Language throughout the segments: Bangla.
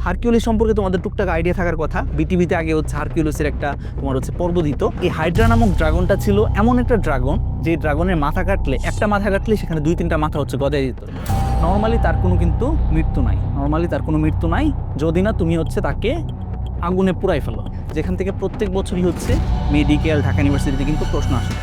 হারকিউলিস সম্পর্কে তোমাদের টুকটাক আইডিয়া থাকার কথা। বিটিভিতে আগে হচ্ছে হারকিউলিসের একটা তোমার হচ্ছে পর্ব দিত। এই হাইড্রা নামক ড্রাগনটা ছিল এমন একটা ড্রাগন যে ড্রাগনের মাথা কাটলে, একটা মাথা কাটলে সেখানে 2-3টা মাথা হচ্ছে গদায় যেত। নর্মালি তার কোনো কিন্তু মৃত্যু নাই যদি না তুমি হচ্ছে তাকে আগুনে পুড়াই ফেলো, যেখান থেকে প্রত্যেক বছরই হচ্ছে মেডিকেল ঢাকা ইউনিভার্সিটিতে কিন্তু প্রশ্ন আসে।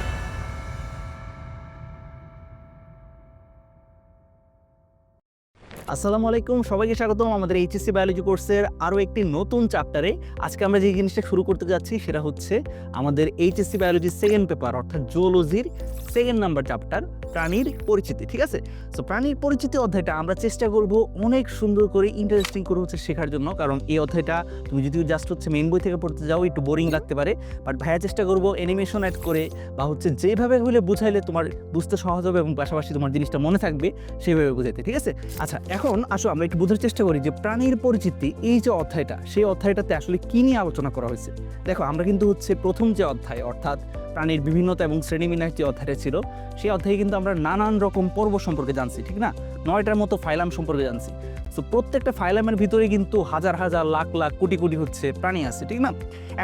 আসসালামু আলাইকুম, সবাইকে স্বাগতম আমাদের এইচএসসি বায়োলজি কোর্সের আরও একটি নতুন চ্যাপ্টারে। আজকে আমরা যে জিনিসটা শুরু করতে যাচ্ছি সেটা হচ্ছে আমাদের এইচএসসি বায়োলজির সেকেন্ড পেপার, অর্থাৎ জুওলজির 2nd নাম্বার চ্যাপ্টার, প্রাণীর পরিচিতি। ঠিক আছে, সো প্রাণীর পরিচিতি অধ্যায়টা আমরা চেষ্টা করব অনেক সুন্দর করে, ইন্টারেস্টিং করে হচ্ছে শেখার জন্য। কারণ এই অধ্যায়টা তুমি যদি জাস্ট হচ্ছে মেইন বই থেকে পড়তে যাও একটু বোরিং লাগতে পারে, বাট ভাইয়া চেষ্টা করবো অ্যানিমেশন অ্যাড করে বা হচ্ছে যেভাবে হলে বুঝাইলে তোমার বুঝতে সহজ হবে এবং পাশাপাশি তোমার জিনিসটা মনে থাকবে সেইভাবে বুঝাইতে। ঠিক আছে, আচ্ছা এখন আসো আমরা একটু বোঝার চেষ্টা করি যে প্রাণীর পরিচিতি এই যে অধ্যায়টা, সেই অধ্যায়টাতে আসলে কি নিয়ে আলোচনা করা হয়েছে। দেখো আমরা কিন্তু হচ্ছে প্রথম যে অধ্যায়, অর্থাৎ প্রাণীর বিভিন্নতা এবং শ্রেণীবিন্যাস যে অধ্যায়টা ছিল, সেই অধ্যায়ে কিন্তু আমরা নানান রকম পর্ব সম্পর্কে জানছি, ঠিক না? 9টার মতো ফাইলাম সম্পর্কে জানছি। সো প্রত্যেকটা ফাইলামের ভিতরে কিন্তু হাজার হাজার লাখ লাখ কোটি কোটি হচ্ছে প্রাণী আছে, ঠিক না?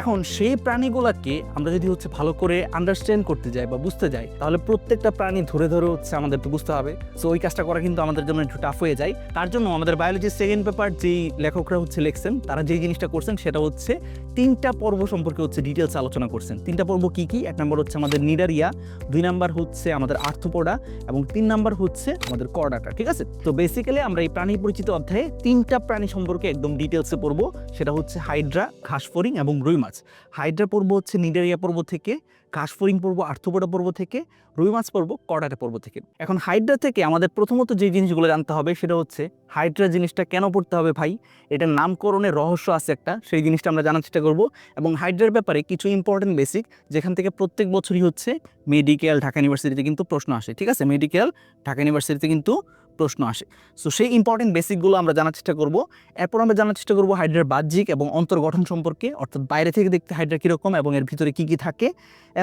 এখন সেই প্রাণীগুলোকে আমরা যদি হচ্ছে ভালো করে আন্ডারস্ট্যান্ড করতে যাই বা বুঝতে যাই, তাহলে প্রত্যেকটা প্রাণী ধরে ধরে হচ্ছে আমাদের তো বুঝতে হবে। সো ওই কাজটা করা কিন্তু আমাদের জন্য একটু টাফ হয়ে যায়। তার জন্য আমাদের বায়োলজির সেকেন্ড পেপার যেই লেখকরা হচ্ছে লিখছেন, তারা যেই জিনিসটা করছেন সেটা হচ্ছে 3টা পর্ব সম্পর্কে হচ্ছে ডিটেলস আলোচনা করছেন। 3টা পর্ব কি কি? 1 নম্বর হচ্ছে আমাদের নিডারিয়া, 2 নাম্বার হচ্ছে আমাদের আর্থ্রোপোডা এবং 3 নাম্বার হচ্ছে আমাদের কর্ডাটা। ঠিক আছে, তো বেসিক্যালি আমরা এই প্রাণী পরিচিত অধ্যায়ে 3টা প্রাণী সম্পর্কে একদম ডিটেলসে পড়বো। সেটা হচ্ছে হাইড্রা, ঘাসফড়িং এবং রুই মাছ। হাইড্রা পর্ব হচ্ছে নিডারিয়া পর্ব থেকে, ঘাসফড়িং পর্ব আর্থ্রোপোডা পর্ব থেকে, রুই মাছ পর্ব কর্ডাটা পর্ব থেকে। এখন হাইড্রা থেকে আমাদের প্রথমত যে জিনিসগুলো জানতে হবে সেটা হচ্ছে হাইড্রা জিনিসটা কেন পড়তে হবে ভাই, এটার নামকরণের রহস্য আছে একটা, সেই জিনিসটা আমরা জানার চেষ্টা করবো। এবং হাইড্রার ব্যাপারে কিছু ইম্পর্টেন্ট বেসিক, যেখান থেকে প্রত্যেক বছরই হচ্ছে মেডিকেল ঢাকা ইউনিভার্সিটিতে কিন্তু প্রশ্ন আসে। ঠিক আছে, মেডিকেল ঢাকা ইউনিভার্সিটিতে কিন্তু প্রশ্ন আসে। সো সেই ইম্পর্টেন্ট বেসিকগুলো আমরা জানার চেষ্টা করব। এরপর আমরা জানার চেষ্টা করব হাইড্রার বাহ্যিক এবং অন্তর্গঠন সম্পর্কে, অর্থাৎ বাইরে থেকে দেখতে হাইড্রা কীরকম এবং এর ভিতরে কী কী থাকে,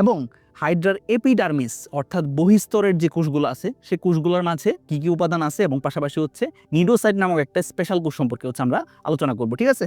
এবং হাইড্রার এপিডার্মিস অর্থাৎ বহিস্তরের যে কোষগুলো আছে সেই কোষগুলোর মাঝে কী কী উপাদান আছে, এবং পাশাপাশি হচ্ছে নিডোসাইট নামক একটা স্পেশাল কোষ সম্পর্কে হচ্ছে আমরা আলোচনা করব। ঠিক আছে,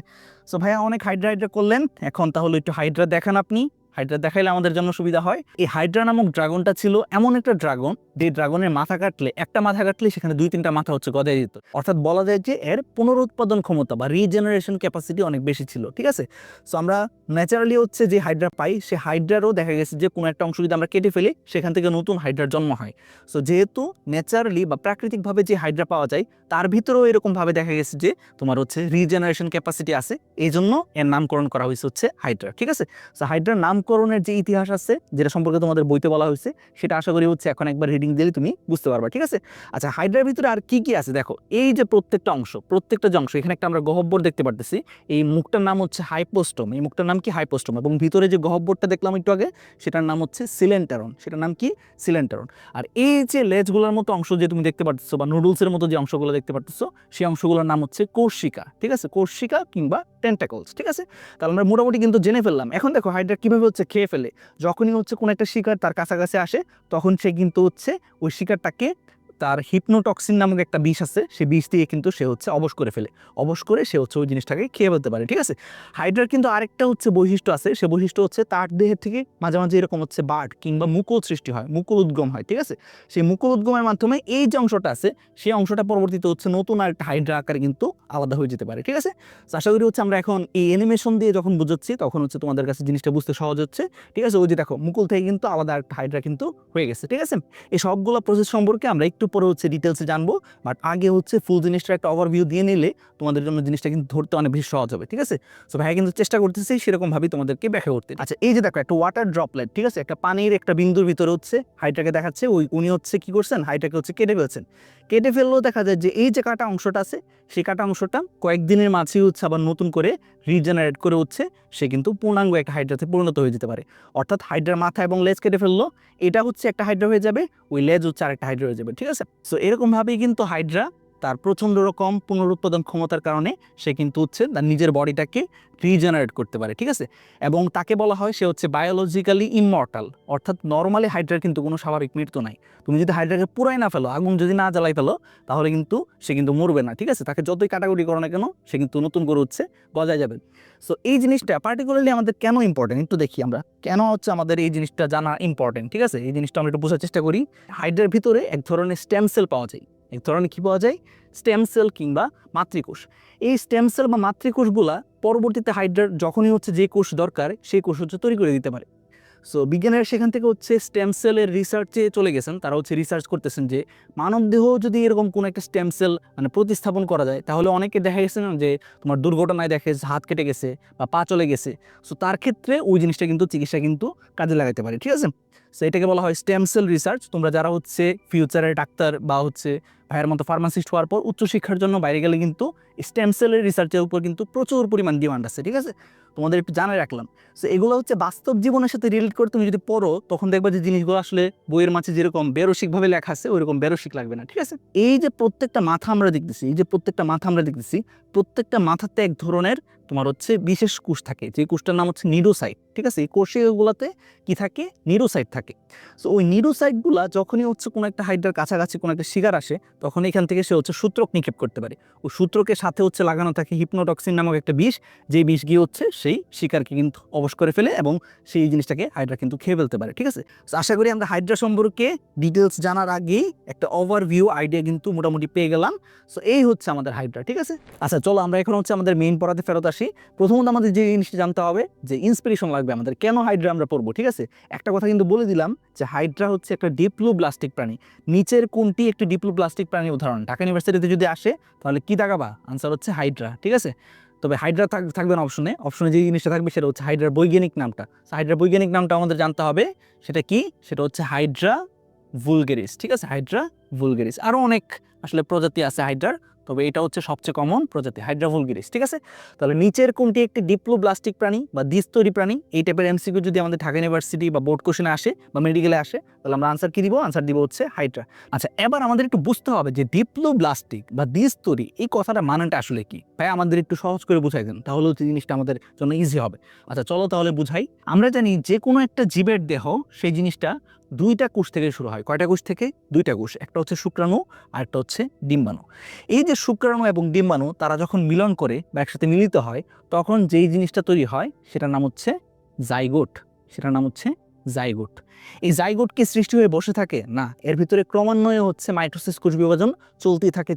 সো ভাইয়া অনেক হাইড্রা করলেন, এখন তাহলে একটু হাইড্রা দেখান আপনি। হাইড্রা দেখাইলে আমাদের জন্য সুবিধা হয়। এই হাইড্রা নামক ড্রাগনটা ছিল এমন একটা ড্রাগন যে ড্রাগনের মাথা কাটলে, একটা মাথা কাটলে সেখানে 2-3টা মাথা হচ্ছে গদায় যেত। অর্থাৎ বলা যায় যে এর পুনরুৎপাদন ক্ষমতা বা রিজেনারেশন ক্যাপাসিটি অনেক বেশি ছিল। ঠিক আছে, সো আমরা ন্যাচারালি হচ্ছে যে হাইড্রা পাই, সে হাইড্রারও দেখা গেছে যে কোনো একটা অংশ যদি আমরা কেটে ফেলি সেখান থেকে নতুন হাইড্রার জন্ম হয়। সো যেহেতু ন্যাচারালি বা প্রাকৃতিকভাবে যে হাইড্রা পাওয়া যায় তার ভিতরেও এরকমভাবে দেখা গেছে যে তোমার হচ্ছে রিজেনারেশন ক্যাপাসিটি আছে, এই জন্য এর নামকরণ করা হয়েছে হচ্ছে হাইড্রা। ঠিক আছে, সো হাইড্রার নামকরণের যে ইতিহাস আছে, যেটা সম্পর্কে তোমাদের বইতে বলা হয়েছে, সেটা আশা করি হচ্ছে এখন একবার রিডিং দিলে তুমি বুঝতে পারবা। ঠিক আছে, আচ্ছা হাইড্রার ভিতরে আর কি কি আছে দেখো। এই যে প্রত্যেকটা যে অংশ, এখানে একটা আমরা গহ্বর দেখতে পারতেছি, এই মুখটার নাম হচ্ছে হাইপোস্টোম। এই মুখটার নাম কি? হাইপোস্টোম। এবং ভিতরে যে গহ্বরটা দেখলাম একটু আগে, সেটার নাম হচ্ছে সিলেন্টারন। সেটার নাম কি? সিলেন্টারন। আর এই যে লেজগুলোর মতো অংশ যে তুমি দেখতে পারতেছো বা নুডলসের মতো যে অংশগুলো দেখতে পারতেছো, সেই অংশগুলোর নাম হচ্ছে কোর্সিকা। ঠিক আছে, কোর্সিকা কিংবা টেন্টাকলস। ঠিক আছে, তাহলে আমরা মোটামুটি কিন্তু জেনে ফেললাম। এখন দেখো হাইড্রা কিভাবে হচ্ছে খেয়ে ফেলে। যখনই হচ্ছে কোনো একটা শিকার তার কাছাকাছি আসে, তখন সে কিন্তু হচ্ছে ওই শিকারটাকে, তার হিপনোটক্সিন নামক একটা বিষ আছে, সেই বিষ দিয়ে কিন্তু সে হচ্ছে অবশ করে ফেলে। অবশ করে সে হচ্ছে ওই জিনিসটাকে খেয়ে ফেলতে পারে। ঠিক আছে, হাইড্রার কিন্তু আরেকটা হচ্ছে বৈশিষ্ট্য আছে, সে বৈশিষ্ট্য হচ্ছে তার দেহের থেকে মাঝে মাঝে এরকম হচ্ছে বার্ড কিংবা মুকুল সৃষ্টি হয়, মুকুল উদ্গম হয়। ঠিক আছে, সেই মুকুল উদ্গমের মাধ্যমে এই যে অংশটা আছে, সেই অংশটা পরবর্তীতে হচ্ছে নতুন আরেকটা হাইড্রা আকারে কিন্তু আলাদা হয়ে যেতে পারে। ঠিক আছে, আশা করি হচ্ছে আমরা এখন এই অ্যানিমেশন দিয়ে যখন বুঝাচ্ছি তখন হচ্ছে তোমাদের কাছে জিনিসটা বুঝতে সহজ হচ্ছে। ঠিক আছে, ওই যে দেখো মুকুল থেকে কিন্তু আলাদা একটা হাইড্রা কিন্তু হয়ে গেছে। ঠিক আছে, এই সবগুলো প্রসেস সম্পর্কে আমরা একটু পরে হচ্ছে ডিটেলসে জানবো, বাট আগে হচ্ছে ফুল জিনিসটা একটা ওভারভিউ দিয়ে নিলে তোমাদের জন্য জিনিসটা কিন্তু ধরতে অনেক বেশি সহজ হবে। ঠিক আছে, সো ভাইয়া কিন্তু চেষ্টা করতেছি সেরকমভাবেই তোমাদেরকে ব্যাখ্যা করতে। আচ্ছা এই যে দেখো একটা ওয়াটার ড্রপলেট, ঠিক আছে, একটা পানির একটা বিন্দুর ভিতরে হচ্ছে হাইড্রাকে দেখাচ্ছে। উনি হচ্ছে কি করছেন, হাইড্রাকে হচ্ছে কেটে ফেলছেন। কেটে ফেললেও দেখা যায় যে এই যে কাটা অংশটা আছে, সেই কাটা অংশটা কয়েকদিনের মাঝেই হচ্ছে আবার নতুন করে রিজেনারেট করে হচ্ছে সে কিন্তু পূর্ণাঙ্গ একটা হাইড্রাতে পরিণত হয়ে যেতে পারে। অর্থাৎ হাইড্রার মাথা এবং লেজ কেটে ফেললো, এটা হচ্ছে একটা হাইড্রা হয়ে যাবে, ওই লেজ হচ্ছে আরেকটা হাইড্রা হয়ে যাবে। ঠিক আছে, সো এরকমভাবেই কিন্তু হাইড্রা তার প্রচণ্ড রকম পুনরুৎপাদন ক্ষমতার কারণে সে কিন্তু হচ্ছে তার নিজের বডিটাকে রিজেনারেট করতে পারে, ঠিক আছে। এবং তাকে বলা হয় সে হচ্ছে বায়োলজিক্যালি ইমমর্টাল, অর্থাৎ নর্মালি হাইড্রার কিন্তু কোনো স্বাভাবিক মৃত্যু নাই। তুমি যদি হাইড্রাকে পুরাই না ফেলো, আগুন যদি না জ্বালাই ফেলো, তাহলে কিন্তু সে কিন্তু মরবে না, ঠিক আছে। তাকে যতই কাটাকুটি করো না কেন, সে কিন্তু নতুন করে হচ্ছে গজায় যাবে। সো এই জিনিসটা পার্টিকুলারলি আমাদের কেন ইম্পর্টেন্ট একটু দেখি আমরা, কেন হচ্ছে আমাদের এই জিনিসটা জানা ইম্পর্টেন্ট, ঠিক আছে। এই জিনিসটা আমরা একটু বোঝার চেষ্টা করি। হাইড্রার ভিতরে এক ধরনের স্টেম সেল পাওয়া যায়, এক ধরনের কী পাওয়া যায়, স্টেম সেল কিংবা মাতৃকোষ। এই স্টেম সেল বা মাতৃকোষগুলা পরবর্তীতে হাইড্রার যখনই হচ্ছে যে কোষ দরকার সেই কোষ হচ্ছে তৈরি করে দিতে পারে। সো বিজ্ঞানীরা সেখান থেকে হচ্ছে স্টেম সেলের রিসার্চে চলে গেছেন। তারা হচ্ছে রিসার্চ করতেছেন যে মানবদেহ যদি এরকম কোনো একটা স্টেম সেল মানে প্রতিস্থাপন করা যায়, তাহলে অনেকে দেখা গেছে না যে তোমার দুর্ঘটনায় দেখা গেছে হাত কেটে গেছে বা পা চলে গেছে, সো তার ক্ষেত্রে ওই জিনিসটা কিন্তু চিকিৎসা কিন্তু কাজে লাগাতে পারে, ঠিক আছে। সো এটাকে বলা হয় স্টেম সেল রিসার্চ। তোমরা যারা হচ্ছে ফিউচারের ডাক্তার বা হচ্ছে ভাইয়ের মতো ফার্মাসিস্ট হওয়ার পর উচ্চশিক্ষার জন্য বাইরে গেলে কিন্তু স্টেম সেলের রিসার্চের উপর কিন্তু প্রচুর পরিমাণ ডিমান্ড আছে, ঠিক আছে। তোমাদের একটু জানাই রাখলাম। সো এগুলো হচ্ছে বাস্তব জীবনের সাথে রিলেট করে তুমি যদি পড়ো, তখন দেখবা যে জিনিসগুলো আসলে বইয়ের মাঝে যেরকম বেরসিকভাবে লেখা আছে ওইরকম বেরসিক লাগবে না, ঠিক আছে। এই যে প্রত্যেকটা মাথা আমরা দেখতেছি, প্রত্যেকটা মাথাতে এক ধরনের তোমার হচ্ছে বিশেষ কোষ থাকে, যে কোষটার নাম হচ্ছে নিউরোসাইট, ঠিক আছে। এই কোষগুলোতে কি থাকে, নিউরোসাইট থাকে। সো ওই নিউরোসাইটগুলা যখনই হচ্ছে কোনো একটা হাইড্রার কাছাকাছি কোনো একটা শিকার আসে, তখন এখান থেকে সে হচ্ছে সূত্রক নিক্ষেপ করতে পারে। ওই সূত্রকের সাথে হচ্ছে লাগানো থাকে হিপনোটক্সিন নামক একটা বিষ, যেই বিষ গিয়ে হচ্ছে সেই শিকারকে কিন্তু অবশ করে ফেলে এবং সেই জিনিসটাকে হাইড্রা কিন্তু খেয়ে ফেলতে পারে, ঠিক আছে। তো আশা করি আমরা হাইড্রা সম্পর্কে ডিটেলস জানার আগেই একটা ওভারভিউ আইডিয়া কিন্তু মোটামুটি পেয়ে গেলাম। সো এই হচ্ছে আমাদের হাইড্রা, ঠিক আছে। আচ্ছা চলো আমরা এখন হচ্ছে আমাদের মেইন পড়াতে ফেরত আসি। প্রথমত আমাদের যে জিনিসটা জানতে হবে যে ইন্সপিরেশন লাগবে আমাদের, কেন হাইড্রা আমরা পড়বো, ঠিক আছে। একটা কথা কিন্তু বলে দিলাম যে হাইড্রা হচ্ছে একটা ডিপ্লোব্লাস্টিক প্রাণী। নিচের কোনটি একটি ডিপ্লোব্লাস্টিক প্রাণীর উদাহরণ? ঢাকা ইউনিভার্সিটিতে যদি আসে তাহলে কি তাকাবা? আনসার হচ্ছে হাইড্রা, ঠিক আছে। তবে হাইড্রা থাকবে না অপশনে যে জিনিসটা থাকবে সেটা হচ্ছে হাইড্রার বৈজ্ঞানিক নামটা। হাইড্রার বৈজ্ঞানিক নামটা আমাদের জানতে হবে, সেটা কি? সেটা হচ্ছে হাইড্রা ভুলগেরিস, ঠিক আছে, হাইড্রা ভুলগেরিস। আরও অনেক আসলে প্রজাতি আছে হাইড্রার, তবে এটা হচ্ছে সবচেয়ে কমন প্রজাতি, হাইড্রা ভুলগেরিস, ঠিক আছে। তাহলে নিচের কোনটি একটি ডিপ্লোব্লাস্টিক প্রাণী বা দ্বিস্তরী প্রাণী? এই টাইপের এমসিকিউ যদি আমাদের ঢাকা ইউনিভার্সিটি বা বোর্ড কোশ্চেনে আসে বা মেডিকেলে আসে, তাহলে আমরা আনসার কি দিব? আনসার দিব হচ্ছে হাইড্রা। আচ্ছা এবার আমাদের একটু বুঝতে হবে যে ডিপ্লোব্লাস্টিক বা দ্বিস্তরী এই কথাটা মানেটা আসলে কি। ভাই আমাদের একটু সহজ করে বুঝাই দেন, তাহলে হচ্ছে জিনিসটা আমাদের জন্য ইজি হবে। আচ্ছা চলো তাহলে বুঝাই। আমরা জানি যে কোনো একটা জীবের দেহ, সেই জিনিসটা দুইটা কোষ থেকে শুরু হয়। কয়টা কোষ থেকে? দুইটা কোষ। একটা হচ্ছে শুক্রাণু আর একটা হচ্ছে ডিম্বাণু। এই যে শুক্রাণু এবং ডিম্বাণু তারা যখন মিলন করে বা একসাথে মিলিত হয়, তখন যেই জিনিসটা তৈরি হয় সেটার নাম হচ্ছে জাইগোট। জাইগোট। এই জাইগোটকে সৃষ্টি হয়ে বসে থাকে না, এর ভিতরে ক্রমান্বয়ে হচ্ছে মাইটোসিস কোষ বিভাজন চলতেই থাকে।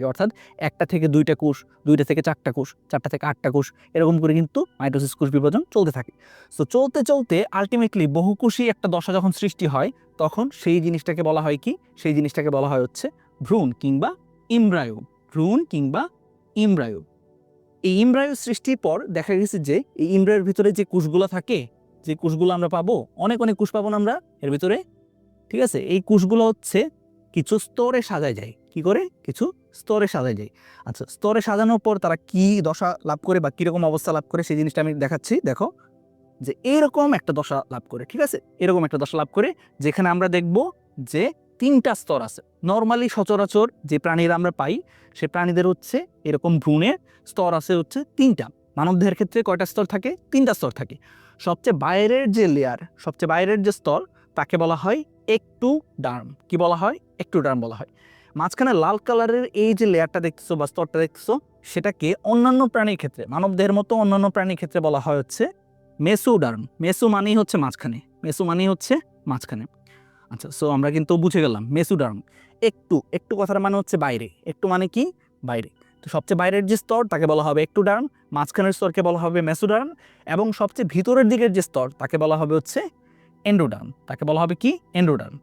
অর্থাৎ একটা থেকে দুইটা কোষ, দুইটা থেকে চারটা কোষ, চারটা থেকে আটটা কোষ, এরকম করে কিন্তু মাইটোসিস কোষ বিভাজন চলতে থাকে। সো চলতে আলটিমেটলি বহুকোষী একটা দশা যখন সৃষ্টি হয়, তখন সেই জিনিসটাকে বলা হয় কি? সেই জিনিসটাকে বলা হয় হচ্ছে ভ্রূণ কিংবা ইমব্রায়ো। এই ইমব্রায়ো সৃষ্টির পর দেখা গেছে যে এই ইমব্রায়োর ভিতরে যে কোষগুলো থাকে, যে কোষগুলো আমরা পাবো, অনেক কোষ পাবো না আমরা এর ভিতরে, ঠিক আছে। এই কোষগুলো হচ্ছে কিছু স্তরে সাজায় যায়। কি করে? কিছু স্তরে সাজায় যায়। আচ্ছা স্তরে সাজানোর পর তারা কি দশা লাভ করে বা কীরকম অবস্থা লাভ করে সেই জিনিসটা আমি দেখাচ্ছি। দেখো যে এরকম একটা দশা লাভ করে, ঠিক আছে, এরকম একটা দশা লাভ করে, যেখানে আমরা দেখব যে তিনটা স্তর আছে। নর্মালি সচরাচর যে প্রাণীরা আমরা পাই, সে প্রাণীদের হচ্ছে এরকম ভ্রূণের স্তর আছে হচ্ছে তিনটা। মানবদেহের ক্ষেত্রে কয়টা স্তর থাকে? তিনটা স্তর থাকে। সবচেয়ে বাইরের যে লেয়ার, সবচেয়ে বাইরের যে স্তর, তাকে বলা হয় একটোডার্ম। কি বলা হয়? একটোডার্ম বলা হয়। মাঝখানে লাল কালারের এই যে লেয়ারটা দেখতেছো বা স্তরটা দেখতেছো, সেটাকে অন্যান্য প্রাণীর ক্ষেত্রে, মানবদেহের মতো অন্যান্য প্রাণীর ক্ষেত্রে বলা হয় হচ্ছে মেসোডার্ম। মেসো মানেই হচ্ছে মাঝখানে। আচ্ছা সো আমরা কিন্তু বুঝে গেলাম মেসোডার্ম। একটু কথার মানে হচ্ছে বাইরে। একটু মানে কি? বাইরে। তো সবচেয়ে বাইরের যে স্তর তাকে বলা হবে একটোডার্ম, মাঝখানের স্তরকে বলা হবে মেসোডার্ম, এবং সবচেয়ে ভিতরের দিকের যে স্তর তাকে বলা হবে হচ্ছে এন্ডোডার্ম। তাকে বলা হবে কি? এন্ডোডার্ম।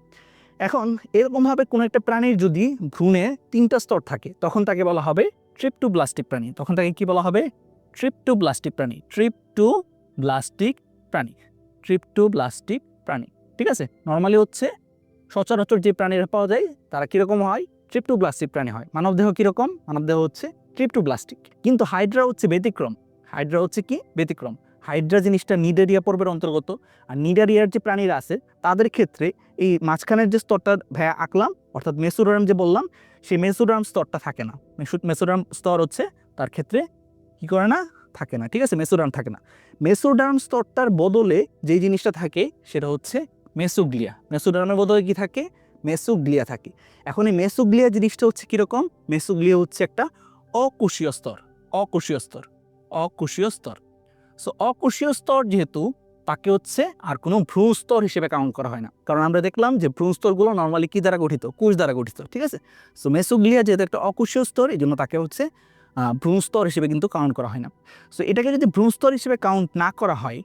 এখন এরকমভাবে কোনো একটা প্রাণীর যদি ভ্রূণে তিনটা স্তর থাকে, তখন তাকে বলা হবে ট্রিপ্টোব্লাস্টিক প্রাণী। তখন তাকে কি বলা হবে? ট্রিপ্টোব্লাস্টিক প্রাণী, ঠিক আছে। নর্মালি হচ্ছে সচরাচর যে প্রাণীরা পাওয়া যায় তারা কীরকম হয়? ট্রিপ্টোব্লাস্টিক প্রাণী হয়। মানবদেহ কীরকম? মানবদেহ হচ্ছে ট্রিপ্টোব্লাস্টিক। কিন্তু হাইড্রা হচ্ছে ব্যতিক্রম। হাইড্রা জিনিসটা নিডারিয়া পর্বের অন্তর্গত। আর নিডারিয়ার যে প্রাণীরা আছে তাদের ক্ষেত্রে এই মাঝখানের যে স্তরটা আঁকলাম, অর্থাৎ মেসোডার্ম যে বললাম, সেই মেসোডার্ম স্তরটা থাকে না। মেসোডার্ম স্তর হচ্ছে তার ক্ষেত্রে কি করে না, থাকে না, ঠিক আছে, মেসোডার্ম থাকে না। মেসোডার্ম স্তরটার বদলে যেই জিনিসটা থাকে সেটা হচ্ছে মেসোগ্লিয়া। মেসোডার্মের বদলে কি থাকে, মেসোগ্লিয়া থাকে। এখন এই মেসোগ্লিয়া জিনিসটা হচ্ছে কিরকম, মেসোগ্লিয়া হচ্ছে একটা অকোষীয় স্তর, অকোষীয় স্তর, অকোষীয় স্তর। সো অকোষীয় স্তর যেহেতু, তাকে হচ্ছে আর কোনো ভ্রূ স্তর হিসেবে কাউন্ট করা হয় না, কারণ আমরা দেখলাম যে ভ্রূ স্তরগুলো নর্মালি কি দ্বারা গঠিত, কোষ দ্বারা গঠিত, ঠিক আছে। সো মেসোগ্লিয়া যেহেতু একটা অকোষীয় স্তর, এই জন্য তাকে হচ্ছে ভ্রূ স্তর হিসেবে কিন্তু কাউন্ট করা হয় না। সো এটাকে যদি ভ্রূ স্তর হিসেবে কাউন্ট না করা হয়,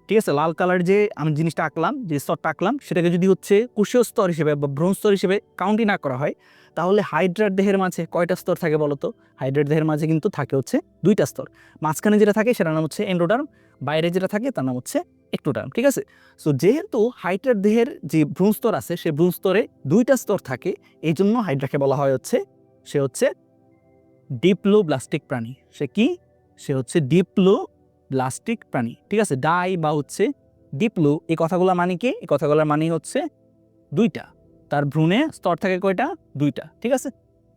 ঠিক আছে, লাল কালার যে আমি জিনিসটা আঁকলাম, যে স্তরটা আঁকলাম, সেটাকে যদি হচ্ছে কোষীয় স্তর হিসেবে বা ভ্রূণ স্তর হিসেবে কাউন্টই না করা হয়, তাহলে হাইড্রার দেহের মাঝে কয়টা স্তর থাকে বলতো? হাইড্রার দেহের মাঝে কিন্তু থাকে হচ্ছে 2টা স্তর। মাঝখানে যেটা থাকে সেটার নাম হচ্ছে এন্ডোডার্ম, বাইরে যেটা থাকে তার নাম হচ্ছে এক্টোডার্ম, ঠিক আছে। সো যেহেতু হাইড্রার দেহের যে ভ্রূণ স্তর আছে, সে ভ্রূণ স্তরে 2টা স্তর থাকে, এই জন্য হাইড্রাকে বলা হয় হচ্ছে, সে হচ্ছে ডিপ্লোব্লাস্টিক প্রাণী। সে কি? সে হচ্ছে ডিপ্লোব্লাস্টিক প্রাণী, ঠিক আছে। ডাই বা হচ্ছে ডিপ্লো, এই কথাগুলোর মানে কি? এই কথাগুলোর মানে হচ্ছে 2টা, তার ভ্রূণে স্তর থাকে কয়টা? 2টা, ঠিক আছে।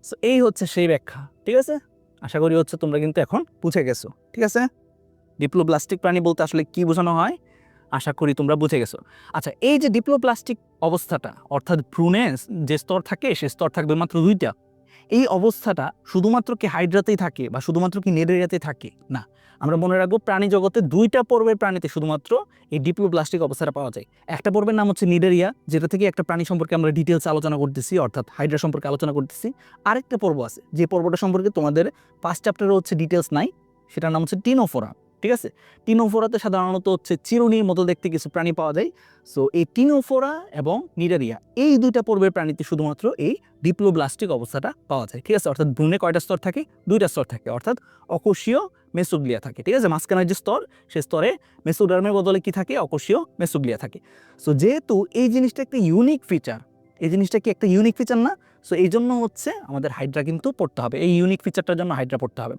সো এই হচ্ছে সেই ব্যাখ্যা, ঠিক আছে। আশা করি হচ্ছে তোমরা কিন্তু এখন বুঝে গেছো, ঠিক আছে। ডিপ্লোব্লাস্টিক প্রাণী বলতে আসলে কি বোঝানো হয়, আশা করি তোমরা বুঝে গেছো। আচ্ছা, এই যে ডিপ্লোপ্লাস্টিক অবস্থাটা, অর্থাৎ ভ্রূণে যে স্তর থাকে সে স্তর থাকবে মাত্র 2টা, এই অবস্থাটা শুধুমাত্র কি হাইড্রাতেই থাকে বা শুধুমাত্র কি নেডেরিয়াতে থাকে? না, আমরা মনে রাখবো প্রাণী জগতে 2টা পর্বের প্রাণীতে শুধুমাত্র এই ডিপ্লোপ্লাস্টিক অবস্থাটা পাওয়া যায়। একটা পর্বের নাম হচ্ছে নিডেরিয়া, যেটা থেকে একটা প্রাণী সম্পর্কে আমরা ডিটেলস আলোচনা করতেছি, অর্থাৎ হাইড্রা সম্পর্কে আলোচনা করতেছি। আরেকটা পর্ব আছে, যে পর্বটা সম্পর্কে তোমাদের ফার্স্ট চ্যাপ্টারে হচ্ছে ডিটেলস নাই, সেটার নাম হচ্ছে টিনোফোরা, ঠিক আছে। টিনোফোরাতে সাধারণত হচ্ছে চিরুনির মতো দেখতে কিছু প্রাণী পাওয়া যায়। সো এই টিনোফোরা এবং নিডারিয়া, এই 2টা পর্বের প্রাণীতে শুধুমাত্র এই ডিপ্লোব্লাস্টিক অবস্থাটা পাওয়া যায়, ঠিক আছে। অর্থাৎ ভ্রূণে কয়টা স্তর থাকে? 2টা স্তর থাকে, অর্থাৎ অকোষীয় মেসোগ্লিয়া থাকে, ঠিক আছে। মাঝখানের যে স্তর, সে স্তরে মেসোডার্মের বদলে কি থাকে? অকোষীয় মেসোগ্লিয়া থাকে। সো যেহেতু এই জিনিসটা একটা ইউনিক ফিচার, এই জিনিসটা কি একটা ইউনিক ফিচার না? সো এই জন্য হচ্ছে আমাদের হাইড্রা কিন্তু পড়তে হবে, এই ইউনিক ফিচারটার জন্য হাইড্রা পড়তে হবে।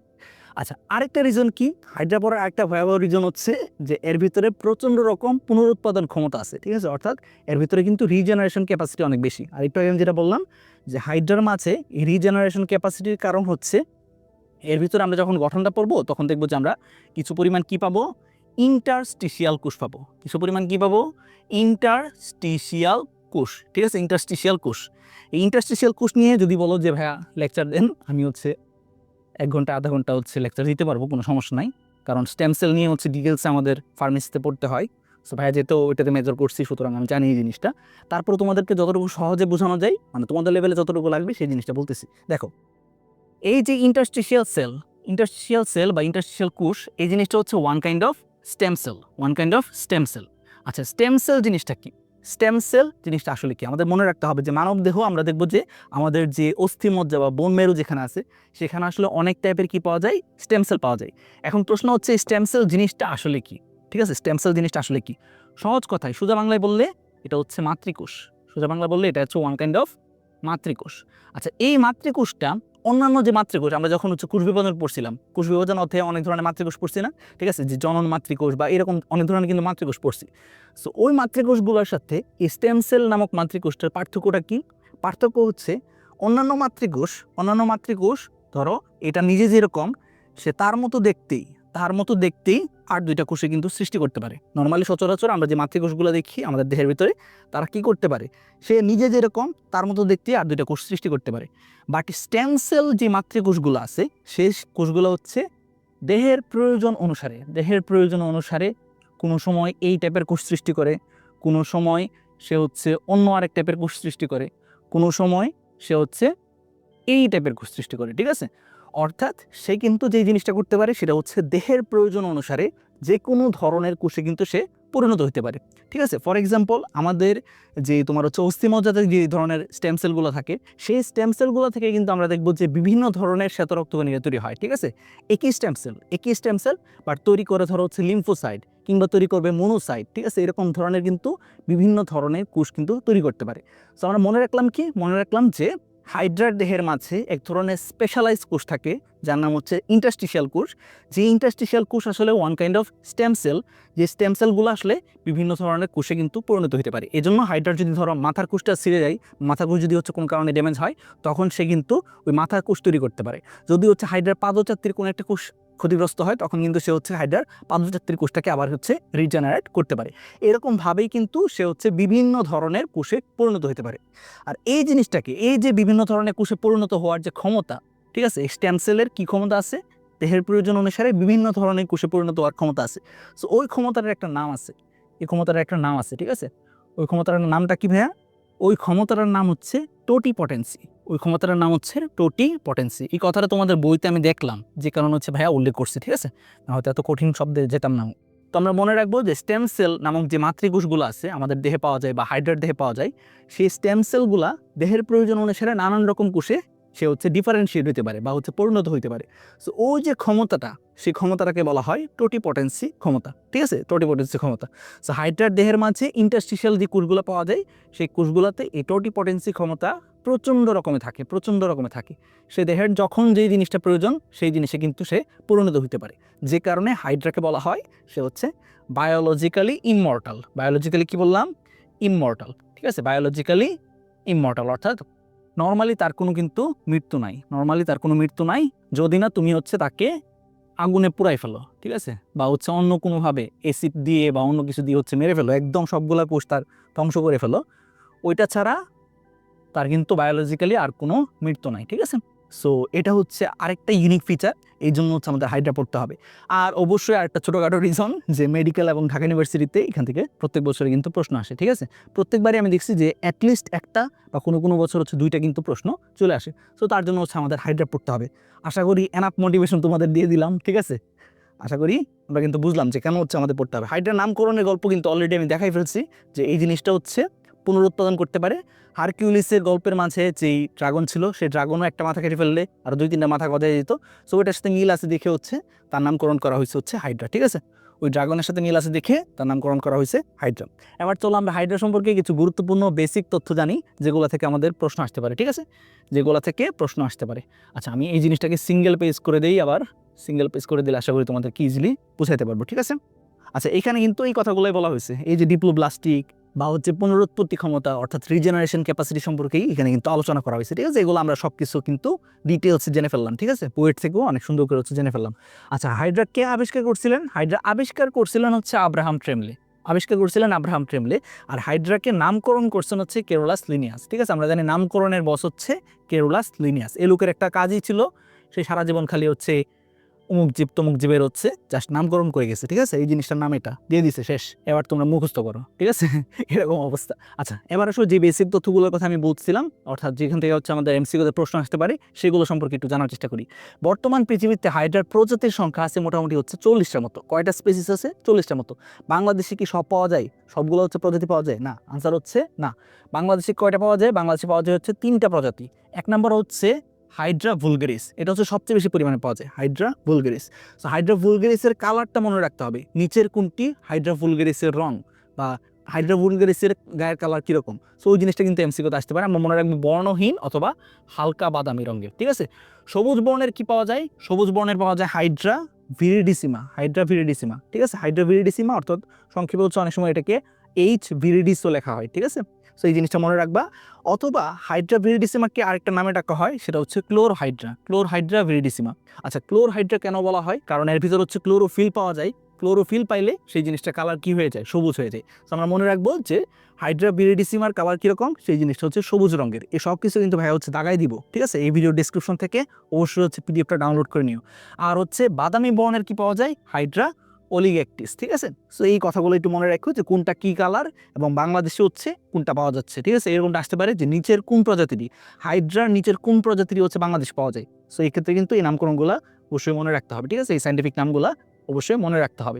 আচ্ছা, আরেকটা রিজন কি? হাইড্রা পড়ার আরেকটা ভয়াবহ রিজন হচ্ছে যে এর ভিতরে প্রচণ্ড রকম পুনরুৎপাদন ক্ষমতা আছে, ঠিক আছে। অর্থাৎ এর ভিতরে কিন্তু রিজেনারেশন ক্যাপাসিটি অনেক বেশি। আর একটু আগে আমি যেটা বললাম যে হাইড্রার মাঝে এই রিজেনারেশন ক্যাপাসিটির কারণ হচ্ছে, এর ভিতরে আমরা যখন গঠনটা পড়বো তখন দেখবো যে আমরা কিছু পরিমাণ কি পাবো? ইন্টারস্টিশিয়াল কোষ পাবো। কিছু পরিমাণ কি পাবো? ইন্টারস্টিশিয়াল কোষ, ঠিক আছে, ইন্টারস্টিশিয়াল কোষ। এই ইন্টারস্টিশিয়াল কোষ নিয়ে যদি বলো যে ভাইয়া লেকচার দেন, আমি হচ্ছে 1 ঘন্টা আধা ঘন্টা হচ্ছে লেকচার দিতে পারবো, কোনো সমস্যা নাই। কারণ স্টেম সেল নিয়ে হচ্ছে ডিটেলসে আমাদের ফার্মেসিতে পড়তে হয়। সো ভাইয়া যেহেতু ওইটাতে মেজর করছি, সুতরাং আমি জানি এই জিনিসটা। তারপরে তোমাদেরকে যতটুকু সহজে বোঝানো যায়, মানে তোমাদের লেভেলে যতটুকু লাগবে সেই জিনিসটা বলতেছি। দেখো, এই যে ইন্টারস্টিশিয়াল সেল বা ইন্টারস্টিশিয়াল কোষ, এই জিনিসটা হচ্ছে one kind of stem cell. আচ্ছা, স্টেম সেল জিনিসটা কি? স্টেম সেল জিনিসটা আসলে কি আমাদের মনে রাখতে হবে যে মানব দেহ, আমরা দেখব যে আমাদের যে অস্থিমজ্জা বা বোন মেরু যেখানে আছে, সেখানে আসলে অনেক টাইপের কি পাওয়া যায়? স্টেম সেল পাওয়া যায়। এখন প্রশ্ন হচ্ছে স্টেম সেল জিনিসটা আসলে কি, ঠিক আছে। স্টেম সেল জিনিসটা আসলে কি? সহজ কথায় সোজা বাংলায় বললে এটা হচ্ছে মাতৃকোষ। সোজা বাংলা বললে এটা হচ্ছে ওয়ান কাইন্ড অফ মাতৃকোষ। আচ্ছা, এই মাতৃকোষটা অন্যান্য যে মাতৃকোষ, আমরা যখন হচ্ছে কোষ বিভাজন পড়ছিলাম, কোষ বিভাজন অধ্যায়ে অনেক ধরনের মাতৃকোষ পড়ছি না, ঠিক আছে, যে জনন মাতৃকোষ বা এরকম অনেক ধরনের কিন্তু মাতৃকোষ পড়ছি। সো ওই মাতৃকোষগুলোর সাথে স্টেম সেল নামক মাতৃকোষটার পার্থক্যটা কি? পার্থক্য হচ্ছে অন্যান্য মাতৃকোষ ধরো এটা নিজে যেরকম, সে তার মতো দেখতেই আর 2টা কোষে কিন্তু সৃষ্টি করতে পারে। নর্মালি সচরাচর আমরা যে মাতৃকোষগুলো দেখি আমাদের দেহের ভিতরে, তারা কি করতে পারে? সে নিজে যেরকম তার মতো দেখতে আর 2টা কোষ সৃষ্টি করতে পারে। বাট স্টেম সেল যে মাতৃকোষগুলো আছে, সেই কোষগুলো হচ্ছে দেহের প্রয়োজন অনুসারে কোনো সময় এই টাইপের কোষ সৃষ্টি করে, কোনো সময় সে হচ্ছে অন্য আরেক টাইপের কোষ সৃষ্টি করে, কোনো সময় সে হচ্ছে এই টাইপের কোষ সৃষ্টি করে, ঠিক আছে। অর্থাৎ সে কিন্তু যে জিনিসটা করতে পারে সেটা হচ্ছে দেহের প্রয়োজন অনুসারে যে কোনো ধরনের কোষে কিন্তু সে পরিণত হতে পারে, ঠিক আছে। ফর এক্সাম্পল, আমাদের যে তোমার হচ্ছে অস্থিমজ্জাতে যে ধরনের স্টেম সেলগুলো থাকে, সেই স্টেম সেলগুলো থেকে কিন্তু আমরা দেখব যে বিভিন্ন ধরনের শ্বেতরক্তকণিকা তৈরি হয়, ঠিক আছে। একই স্টেম সেল বাট তৈরি করে ধরো হচ্ছে লিম্ফোসাইট কিংবা তৈরি করবে মোনোসাইট, ঠিক আছে। এরকম ধরনের কিন্তু বিভিন্ন ধরনের কোষ কিন্তু তৈরি করতে পারে। সো আমরা মনে রাখলাম যে হাইড্রার দেহের মাঝে এক ধরনের স্পেশালাইজ কোষ থাকে যার নাম হচ্ছে ইন্টারস্টিশিয়াল কোষ। যে ইন্টারস্টিশিয়াল কোষ আসলে one kind of stem cell, যে স্টেম সেলগুলো আসলে বিভিন্ন ধরনের কোষে কিন্তু পরিণত হতে পারে। এই জন্য হাইড্রার যদি ধরো মাথার কোষটা ছিঁড়ে যায়, মাথার কোষ যদি হচ্ছে কোনো কারণে ড্যামেজ হয়, তখন সে কিন্তু ওই মাথার কোষ তৈরি করতে পারে। যদি হচ্ছে হাইড্রার পাদচাত্রীর কোনো একটা কোষ ক্ষতিগ্রস্ত হয়, তখন কিন্তু সে হচ্ছে হাইড্রার পাদচাত্রীর কোষটাকে আবার হচ্ছে রিজেনারেট করতে পারে। এরকমভাবেই কিন্তু সে হচ্ছে বিভিন্ন ধরনের কোষে পরিণত হতে পারে। আর এই জিনিসটাকে, এই যে বিভিন্ন ধরনের কোষে পরিণত হওয়ার যে ক্ষমতা, ঠিক আছে, স্টেম সেলের কী ক্ষমতা আছে, দেহের প্রয়োজন অনুসারে বিভিন্ন ধরনের কোষে পরিণত হওয়ার ক্ষমতা আছে। সো ওই ক্ষমতার একটা নাম আছে, এই ক্ষমতার একটা নাম আছে, ঠিক আছে। ওই ক্ষমতার নামটা কি ভাইয়া? ওই ক্ষমতার নাম হচ্ছে টোটিপটেন্সি। ওই ক্ষমতার নাম হচ্ছে টোটিপটেন্সি। এই কথাটা তোমাদের বইতে আমি দেখলাম, যে কারণ হচ্ছে ভাইয়া উল্লেখ করছে, ঠিক আছে, না হয়তো এত কঠিন শব্দে যেতাম না। তো আমরা মনে রাখবো যে স্টেম সেল নামক যে মাতৃকোষগুলো আছে আমাদের দেহে পাওয়া যায় বা হাইড্রার দেহে পাওয়া যায়, সেই স্টেম সেলগুলা দেহের প্রয়োজন অনুসারে নানান রকম কোষে সে হচ্ছে ডিফারেন্সিয়েট হতে পারে বা হচ্ছে পরিণত হতে পারে। সো ওই যে ক্ষমতাটা, সেই ক্ষমতাটাকে বলা হয় টোটিপটেন্সি ক্ষমতা, ঠিক আছে, টোটিপটেন্সি ক্ষমতা। সো হাইড্রার দেহের মাঝে ইন্টারস্টিশিয়াল যে কোষগুলো পাওয়া যায়, সেই কোষগুলোতে এই টোটিপটেন্সি ক্ষমতা প্রচণ্ড রকমে থাকে, প্রচণ্ড রকমে থাকে। সে দেহের যখন যেই জিনিসটা প্রয়োজন সেই জিনিসে কিন্তু সে পরিণত হতে পারে, যে কারণে হাইড্রাকে বলা হয় সে হচ্ছে বায়োলজিক্যালি ইমমর্টাল। বায়োলজিক্যালি কি বললাম? ইমমর্টাল, ঠিক আছে, বায়োলজিক্যালি ইমমর্টাল, অর্থাৎ নর্মালি তার কোনো কিন্তু মৃত্যু নাই। নর্মালি তার কোনো মৃত্যু নাই যদি না তুমি হচ্ছে তাকে আগুনে পুড়াই ফেলো, ঠিক আছে, বা হচ্ছে অন্য কোনোভাবে অ্যাসিড দিয়ে বা অন্য কিছু দিয়ে হচ্ছে মেরে ফেলো, একদম সবগুলা কোষ তার ধ্বংস করে ফেলো। ওইটা ছাড়া তার কিন্তু বায়োলজিক্যালি আর কোনো মৃত্যু নাই, ঠিক আছে। সো এটা হচ্ছে আরেকটা ইউনিক ফিচার, এই জন্য হচ্ছে আমাদের হাইড্রা পড়তে হবে। আর অবশ্যই আরেকটা ছোটোখাটো রিজন, যে মেডিকেল এবং ঢাকা ইউনিভার্সিটিতে এখান থেকে প্রত্যেক বছরে কিন্তু প্রশ্ন আসে, ঠিক আছে। প্রত্যেকবারই আমি দেখছি যে অ্যাটলিস্ট একটা বা কোনো কোনো বছর হচ্ছে দুইটা কিন্তু প্রশ্ন চলে আসে। সো তার জন্য হচ্ছে আমাদের হাইড্রা পড়তে হবে। আশা করি এনাফ মোটিভেশন তোমাদের দিয়ে দিলাম, ঠিক আছে। আশা করি আমরা কিন্তু বুঝলাম যে কেন হচ্ছে আমাদের পড়তে হবে। হাইড্রা নামকরণের গল্প কিন্তু অলরেডি আমি দেখাই ফেলছি, যে এই জিনিসটা হচ্ছে পুনরুৎপাদন করতে পারে। হারকিউলিসের গল্পের মাঝে যেই ড্রাগন ছিল, সেই ড্রাগনও একটা মাথা কেটে ফেললে আর 2-3টা মাথা গজায় যেত। সো ওইটার সাথে মিল আছে দেখে হচ্ছে তার নামকরণ করা হয়েছে হচ্ছে হাইড্রা, ঠিক আছে। ওই ড্রাগনের সাথে মিল আছে দেখে তার নামকরণ করা হয়েছে হাইড্রা। এবার চলো আমরা হাইড্রা সম্পর্কে কিছু গুরুত্বপূর্ণ বেসিক তথ্য জানি, যেগুলো থেকে আমাদের প্রশ্ন আসতে পারে, ঠিক আছে, যেগুলো থেকে প্রশ্ন আসতে পারে। আচ্ছা, আমি এই জিনিসটাকে সিঙ্গেল পেজ করে দেই, আবার সিঙ্গেল পেজ করে দিলে আশা করি তোমাদেরকে ইজিলি বুঝাইতে পারবো, ঠিক আছে। আচ্ছা, এখানে কিন্তু এই কথাগুলোই বলা হয়েছে, এই যে ডিপ্লোব্লাস্টিক বা হচ্ছে পুনরুৎপত্তি ক্ষমতা অর্থাৎ রিজেনারেশন ক্যাপাসিটি সম্পর্কেই এখানে কিন্তু আলোচনা করা হয়েছে, ঠিক আছে। এগুলো আমরা সব কিছু কিন্তু ডিটেলসে জেনে ফেললাম, ঠিক আছে, পোয়েট থেকেও অনেক সুন্দর করে হচ্ছে জেনে ফেললাম। আচ্ছা, হাইড্রা কে আবিষ্কার করছিলেন? হাইড্রা আবিষ্কার করছিলেন হচ্ছে আব্রাহাম ট্রেমলে, আবিষ্কার করছিলেন আব্রাহাম ট্রেমলে। আর হাইড্রাকে নামকরণ করছেন হচ্ছে কেরোলাস লিনিয়াস, ঠিক আছে। আমরা জানি নামকরণের বস হচ্ছে কেরোলাস লিনিয়াস। এই লোকের একটা কাজই ছিল, সে সারা জীবন খালি হচ্ছে অমুক জীব তমুক জীবের হচ্ছে জাস্ট নামকরণ করে গেছে, ঠিক আছে। এই জিনিসটার নাম এটা দিয়ে দিছে, শেষ, এবার তোমরা মুখস্থ করো, ঠিক আছে। এরকম অবস্থা। আচ্ছা, এবার আসলে যে বেসিক তথ্যগুলোর কথা আমি বলছিলাম, অর্থাৎ যেখান থেকে হচ্ছে আমাদের এমসিকিউতে প্রশ্ন আসতে পারে, সেগুলো সম্পর্কে একটু জানার চেষ্টা করি। বর্তমান পৃথিবীতে হাইড্রার প্রজাতির সংখ্যা আছে মোটামুটি হচ্ছে 40টার মতো। কয়টা স্পেসিস আছে? 40টার মতো। বাংলাদেশে কি সব পাওয়া যায়? সবগুলো হচ্ছে প্রজাতি পাওয়া যায়? না, আনসার হচ্ছে না। বাংলাদেশে কয়টা পাওয়া যায়? বাংলাদেশে পাওয়া যায় হচ্ছে 3টা প্রজাতি। এক নম্বর হচ্ছে হাইড্রা ভুলগারিস, এটা হচ্ছে সবচেয়ে বেশি পরিমাণে পাওয়া যায়, হাইড্রা ভুলগারিস। সো হাইড্রা ভুলগারিসের কালারটা মনে রাখতে হবে, নিচের কোনটি হাইড্রা ভুলগারিসের রং বা হাইড্রা ভুলগারিসের গায়ের কালার কীরকম। সো ওই জিনিসটা কিন্তু এমসিকিউতে আসতে পারে। আমরা মনে রাখবো বর্ণহীন অথবা হালকা বাদামি রঙের, ঠিক আছে। সবুজ বর্ণের কি পাওয়া যায়? সবুজ বর্ণের পাওয়া যায় হাইড্রা ভিরিডিসিমা, হাইড্রা ভিরিডিসিমা, ঠিক আছে। হাইড্রা ভিরিডিসিমা অর্থাৎ সংক্ষেপে হচ্ছে অনেক সময় এটাকে এইচ ভিরিডিসও লেখা হয়, ঠিক আছে। সো এই জিনিসটা মনে রাখবা। অথবা হাইড্রা ভিরিডিসিমাকে আরেকটা নামে ডাকা হয়, সেটা হচ্ছে ক্লোরহাইড্রা, ক্লোরহাইড্রা ভিরিডিসিমা। আচ্ছা, ক্লোরহাইড্রা কেন বলা হয়? কারণ এর ভিতর হচ্ছে ক্লোরোফিল পাওয়া যায়। ক্লোরোফিল পাইলে সেই জিনিসটা কালার কি হয়ে যায়? সবুজ হয়ে যায়। তো আমরা মনে রাখবো যে হাইড্রা ভিরিডিসিমার কালার কীরকম, সেই জিনিসটা হচ্ছে সবুজ রঙের। এই সব কিছু কিন্তু ভাই হচ্ছে দাগাই দিব, ঠিক আছে। এই ভিডিও ডিসক্রিপশন থেকে অবশ্যই হচ্ছে পিডিএফটা ডাউনলোড করে নিও। আর হচ্ছে বাদামি বর্ণের কি পাওয়া যায়? হাইড্রা অলিগ্যাকটিস, ঠিক আছে। সো এই কথাগুলো একটু মনে রাখো যে কোনটা কি কালার এবং বাংলাদেশে হচ্ছে কোনটা পাওয়া যাচ্ছে, ঠিক আছে। এরকমটা আসতে পারে যে নিচের কোন প্রজাতিটি, হাইড্রার নিচের কোন প্রজাতিটি হচ্ছে বাংলাদেশ পাওয়া যায়। সো এই ক্ষেত্রে কিন্তু এই নামকরণগুলো অবশ্যই মনে রাখতে হবে, ঠিক আছে। এই সাইন্টিফিক নামগুলো অবশ্যই মনে রাখতে হবে।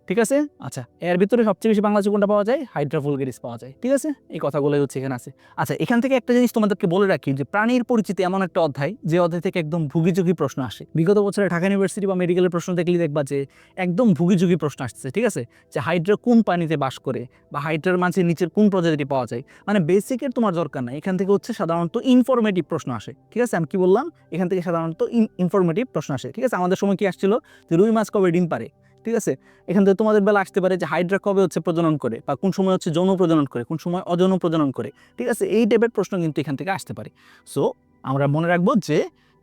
ঠিক আছে। আচ্ছা, এর ভিতরে সবচেয়ে বেশি বাংলাদেশে কোনটা পাওয়া যায়? হাইড্রা ভুলগারিস পাওয়া যায়। ঠিক আছে, এই কথাগুলোই হচ্ছে এখানে আছে। আচ্ছা, এখান থেকে একটা জিনিস তোমাদেরকে বলে রাখি যে প্রাণীর পরিচিতি এমন একটা অধ্যায়, যে অধ্যায় থেকে একদম ভুগিযোগী প্রশ্ন আসে। বিগত বছরে ঢাকা ইউনিভার্সিটি বা মেডিকেলের প্রশ্ন দেখলে দেখবা যে একদম ভুগিযোগী প্রশ্ন আসছে। ঠিক আছে, যে হাইড্রা কোন পানিতে বাস করে বা হাইড্রার মাঝে নিচের কোন প্রজাতিটি পাওয়া যায়, মানে বেসিকের তোমার দরকার নাই। এখান থেকে হচ্ছে সাধারণত ইনফরমেটিভ প্রশ্ন আসে। ঠিক আছে, আমি কি বললাম, এখান থেকে সাধারণত ইনফরমেটিভ প্রশ্ন আসে। ঠিক আছে, আমাদের সময় কি আসছিল যে রুই মাছ কবে ডিম পারে। ঠিক আছে, এখান থেকে তোমাদের বেলা আসতে পারে যে হাইড্রা কবে হচ্ছে প্রজনন করে, বা কোন সময় হচ্ছে যৌন প্রজনন করে, কোন সময় অযৌন প্রজনন করে। ঠিক আছে, এই টাইপের প্রশ্ন কিন্তু এখান থেকে আসতে পারে। সো আমরা মনে রাখবো যে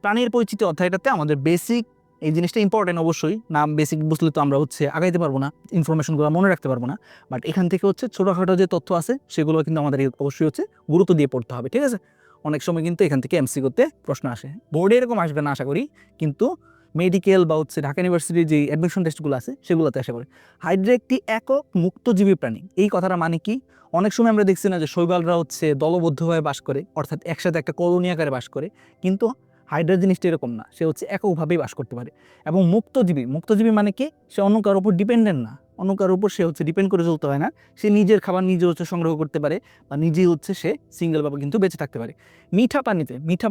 প্রাণীর পরিচিতি অধ্যায়টাতে আমাদের বেসিক এই জিনিসটা ইম্পর্টেন্ট। অবশ্যই নাম বেসিক বুঝলে তো আমরা হচ্ছে আগাইতে পারবো না, ইনফরমেশনগুলো মনে রাখতে পারবো না। বাট এখান থেকে হচ্ছে ছোটোখাটো যে তথ্য আছে সেগুলো কিন্তু আমাদের অবশ্যই হচ্ছে গুরুত্ব দিয়ে পড়তে হবে। ঠিক আছে, অনেক সময় কিন্তু এখান থেকে এমসিকিউতে প্রশ্ন আসে, বোর্ডে এরকম আসবে না আশা করি, কিন্তু মেডিকেল বা হচ্ছে ঢাকা ইউনিভার্সিটির যে অ্যাডমিশন টেস্টগুলো আছে সেগুলোতে আসা করে। হাইড্রা একটি একক মুক্তজীবী প্রাণী। এই কথাটা মানে কি, অনেক সময় আমরা দেখছি না যে শৈবালরা হচ্ছে দলবদ্ধভাবে বাস করে, অর্থাৎ একসাথে একটা কলোনি আকারে বাস করে, কিন্তু হাইড্রা জিনিসটা এরকম না, সে হচ্ছে এককভাবেই বাস করতে পারে। এবং মুক্তজীবী, মুক্তজীবী মানে কি, সে অন্য কারোর উপর ডিপেন্ডেন্ট না, অন্য কারোর উপর সে হচ্ছে ডিপেন্ড করে চলতে হয় না, সে নিজের খাবার নিজে হচ্ছে সংগ্রহ করতে পারে, বা নিজেই হচ্ছে সে সিঙ্গেলভাবে কিন্তু বেঁচে থাকতে পারে। মিঠা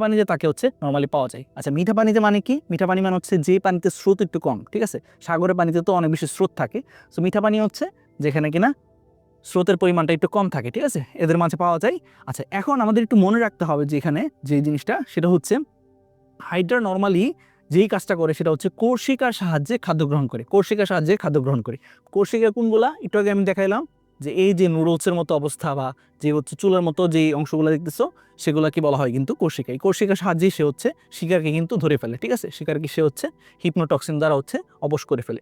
পানিতে তাকে হচ্ছে নর্মালি পাওয়া যায়। আচ্ছা, মিঠা পানিতে মানে কি, মিঠা পানি মানে হচ্ছে যে পানিতে স্রোত একটু কম। ঠিক আছে, সাগরের পানিতে তো অনেক বেশি স্রোত থাকে, সো মিঠা পানি হচ্ছে যেখানে কিনা স্রোতের পরিমাণটা একটু কম থাকে। ঠিক আছে, এদের মাঝে পাওয়া যায়। আচ্ছা, এখন আমাদের একটু মনে রাখতে হবে যে এখানে যে জিনিসটা সেটা হচ্ছে হাইড্রা নর্মালি যেই কাজটা করে সেটা হচ্ছে কোর্সিকার সাহায্যে খাদ্য গ্রহণ করে। কোর্সিকা কোনগুলা একটু আগে আমি দেখাইলাম, যে এই যে নুডলসের মতো অবস্থা বা যে হচ্ছে চুলার মতো যে অংশগুলো দেখতেছো সেগুলোকে বলা হয় কিন্তু কোর্সিকা। এই কোর্সিকার সাহায্যেই সে হচ্ছে শিকারকে কিন্তু ধরে ফেলে। ঠিক আছে, শিকারকে সে হচ্ছে হিপনোটক্সিন দ্বারা হচ্ছে অবশ করে ফেলে,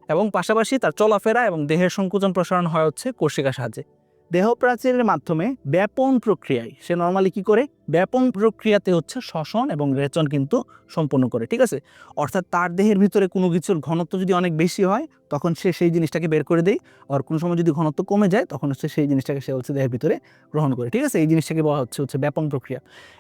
এবং পাশাপাশি তার চলাফেরা এবং দেহের সংকোচন প্রসারণ হয় হচ্ছে কোর্সিকার সাহায্যে। দেহ প্রাচীরের মাধ্যমে ব্যাপন প্রক্রিয়ায় সে নর্মালি কি করে, ব্যাপন প্রক্রিয়াতে হচ্ছে শ্বসন এবং রেচন কিন্তু সম্পন্ন করে। ঠিক আছে, অর্থাৎ তার দেহের ভিতরে কোনো কিছুর ঘনত্ব যদি অনেক বেশি হয় তখন সে সেই জিনিসটাকে বের করে দেয়, আর কোনো সময় যদি ঘনত্ব কমে যায় তখন হচ্ছে সেই জিনিসটাকে সে হচ্ছে দেহের ভিতরে গ্রহণ করে। ঠিক আছে, এই জিনিসটাকে বলা হচ্ছে ব্যাপন প্রক্রিয়া।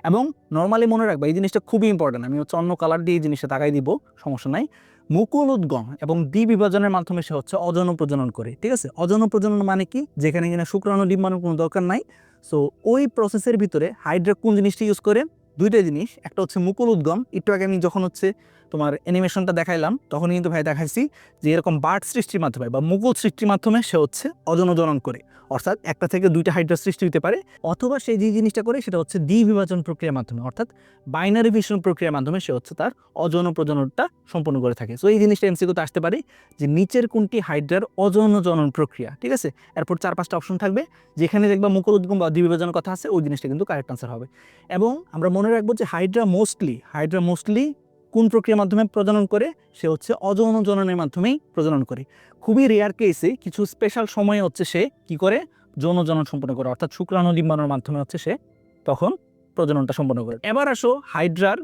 এবং নর্মালি মনে রাখবা এই জিনিসটা খুবই ইম্পর্টেন্ট, আমি হচ্ছে অন্য কালার দিয়ে এই জিনিসটা তাকাই দিব, সমস্যা নাই। মুকুল উদ্গম এবং দ্বিবিভাজনের মাধ্যমে সে হচ্ছে অযৌন প্রজনন করে। ঠিক আছে, অযৌন প্রজনন মানে কি, যেখানে কিনা শুক্রাণু ডিম্বাণুর কোনো দরকার নাই। সো ওই প্রসেসের ভিতরে হাইড্রা কোন জিনিসটা ইউজ করে, দুইটা জিনিস, একটা হচ্ছে মুকুল উদ্গম। একটু আগে আমি যখন হচ্ছে তোমার অ্যানিমেশনটা দেখাইলাম তখন কিন্তু ভাই দেখাইছি যে এরকম বার্ড সৃষ্টির মাধ্যমে বা মুকুল সৃষ্টির মাধ্যমে সে হচ্ছে অযৌন জনন করে, অর্থাৎ একটা থেকে দুইটা হাইড্রা সৃষ্টি হতে পারে। অথবা সে যে জিনিসটা করে সেটা হচ্ছে দ্বিবিভাজন প্রক্রিয়ার মাধ্যমে, অর্থাৎ বাইনারি ফিশন প্রক্রিয়ার মাধ্যমে সে হচ্ছে তার অযৌন প্রজননটা সম্পন্ন করে থাকে। সো এই জিনিসটা এমসিকিউতে আসতে পারে যে নিচের কোনটি হাইড্রার অযৌন জনন প্রক্রিয়া। ঠিক আছে, এরপর 4-5টা অপশন থাকবে, যেখানে দেখবা মুকুল উদ্গম বা দ্বিবিভাজনের কথা আছে ওই জিনিসটা কিন্তু কারেক্ট আনসার হবে। এবং আমরা মনে রাখবো যে হাইড্রা মোস্টলি কোন প্রক্রিয়ার মাধ্যমে প্রজনন করে, সে হচ্ছে অযৌন জননের মাধ্যমেই প্রজনন করে। খুবই রেয়ার কেসে কিছু স্পেশাল সময়ে হচ্ছে সে কি করে, যৌন জনন সম্পন্ন করে, অর্থাৎ শুক্রাণু ডিম্বাণুর মাধ্যমে হচ্ছে সে তখন প্রজননটা সম্পন্ন করে। এবার আসো হাইড্রার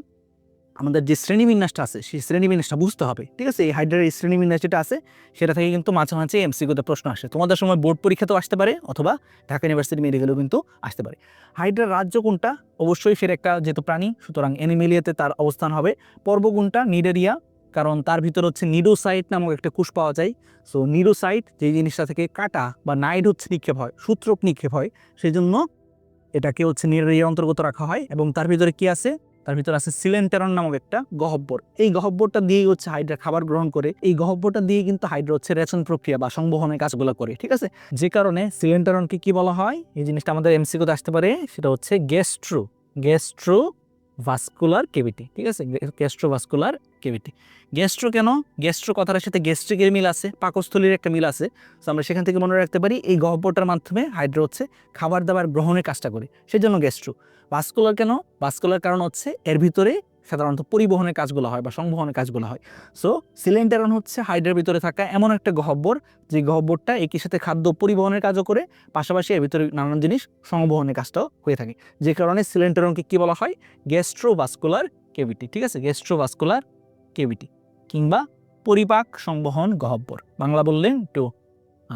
আমাদের যে শ্রেণীবিন্যাসটা আছে সেই শ্রেণীবিন্যাসটা বুঝতে হবে। ঠিক আছে, এই হাইড্রার এই শ্রেণীবিন্যাস যেটা আছে সেটা থেকে কিন্তু মাঝে মাঝে এমসিকিউতে প্রশ্ন আসে, তোমাদের সময় বোর্ড পরীক্ষাতেও আসতে পারে অথবা ঢাকা ইউনিভার্সিটি মেডিকেলেও কিন্তু আসতে পারে। হাইড্রার রাজ্য কোনটা, অবশ্যই ফের একটা যেহেতু প্রাণী সুতরাং অ্যানিমেলিয়াতে তার অবস্থান হবে। পর্ব কোনটা, নিডেরিয়া, কারণ তার ভিতর হচ্ছে নিডোসাইট নামক একটা কোষ পাওয়া যায়। সো নিডোসাইট যেই জিনিসটা থেকে কাটা বা নাইড হচ্ছে নিক্ষেপ হয়, সূত্রক নিক্ষেপ হয়, সেই জন্য এটাকে হচ্ছে নিডেরিয়ার অন্তর্গত রাখা হয়। এবং তার ভিতরে কি আছে, তার ভিতরে আছে সিলেন্টেরন নামক একটা গহ্বর। এই গহ্বরটা দিয়েই হচ্ছে হাইড্রা খাবার গ্রহণ করে, এই গহ্বরটা দিয়ে কিন্তু হাইড্রা হচ্ছে রেচন প্রক্রিয়া বা সংবহনের কাজগুলো করে। ঠিক আছে, যে কারণে সিলেন্টেরনকে কি বলা হয়, এই জিনিসটা আমাদের এমসিকিউতে আসতে পারে, সেটা হচ্ছে গ্যাস্ট্রোভাস্কুলার কেভিটি। ঠিক আছে, গ্যাস্ট্রোভাস্কুলার কেভিটি। গ্যাস্ট্রো কেন, গ্যাস্ট্রো কথাটার সাথে গ্যাস্ট্রিকের মিল আছে, পাকস্থলীর একটা মিল আছে। তো আমরা সেখান থেকে মনে রাখতে পারি এই গহ্বরটার মাধ্যমে হাইড্রা হচ্ছে খাবার দাবার গ্রহণের কাজটা করে, সেজন্য গ্যাস্ট্রো। ভাস্কুলার কেন, ভাস্কুলার কারণ হচ্ছে এর ভিতরে সাধারণত পরিবহনের কাজগুলো হয় বা সংবহনের কাজগুলো হয়। সো সিলেন্টেরন হচ্ছে হাইড্রার ভিতরে থাকা এমন একটা গহ্বর, যে গহ্বরটা একই সাথে খাদ্য পরিবহনের কাজও করে, পাশাপাশি এর ভিতরে নানান জিনিস সংবহনের কাজটাও হয়ে থাকে, যে কারণে সিলেন্টেরনকে কি বলা হয়, গ্যাস্ট্রোভাস্কুলার কেভিটি। ঠিক আছে, গ্যাস্ট্রোভাস্কুলার কেভিটি কিংবা পরিপাক সংবহন গহ্বর, বাংলা বললে একটু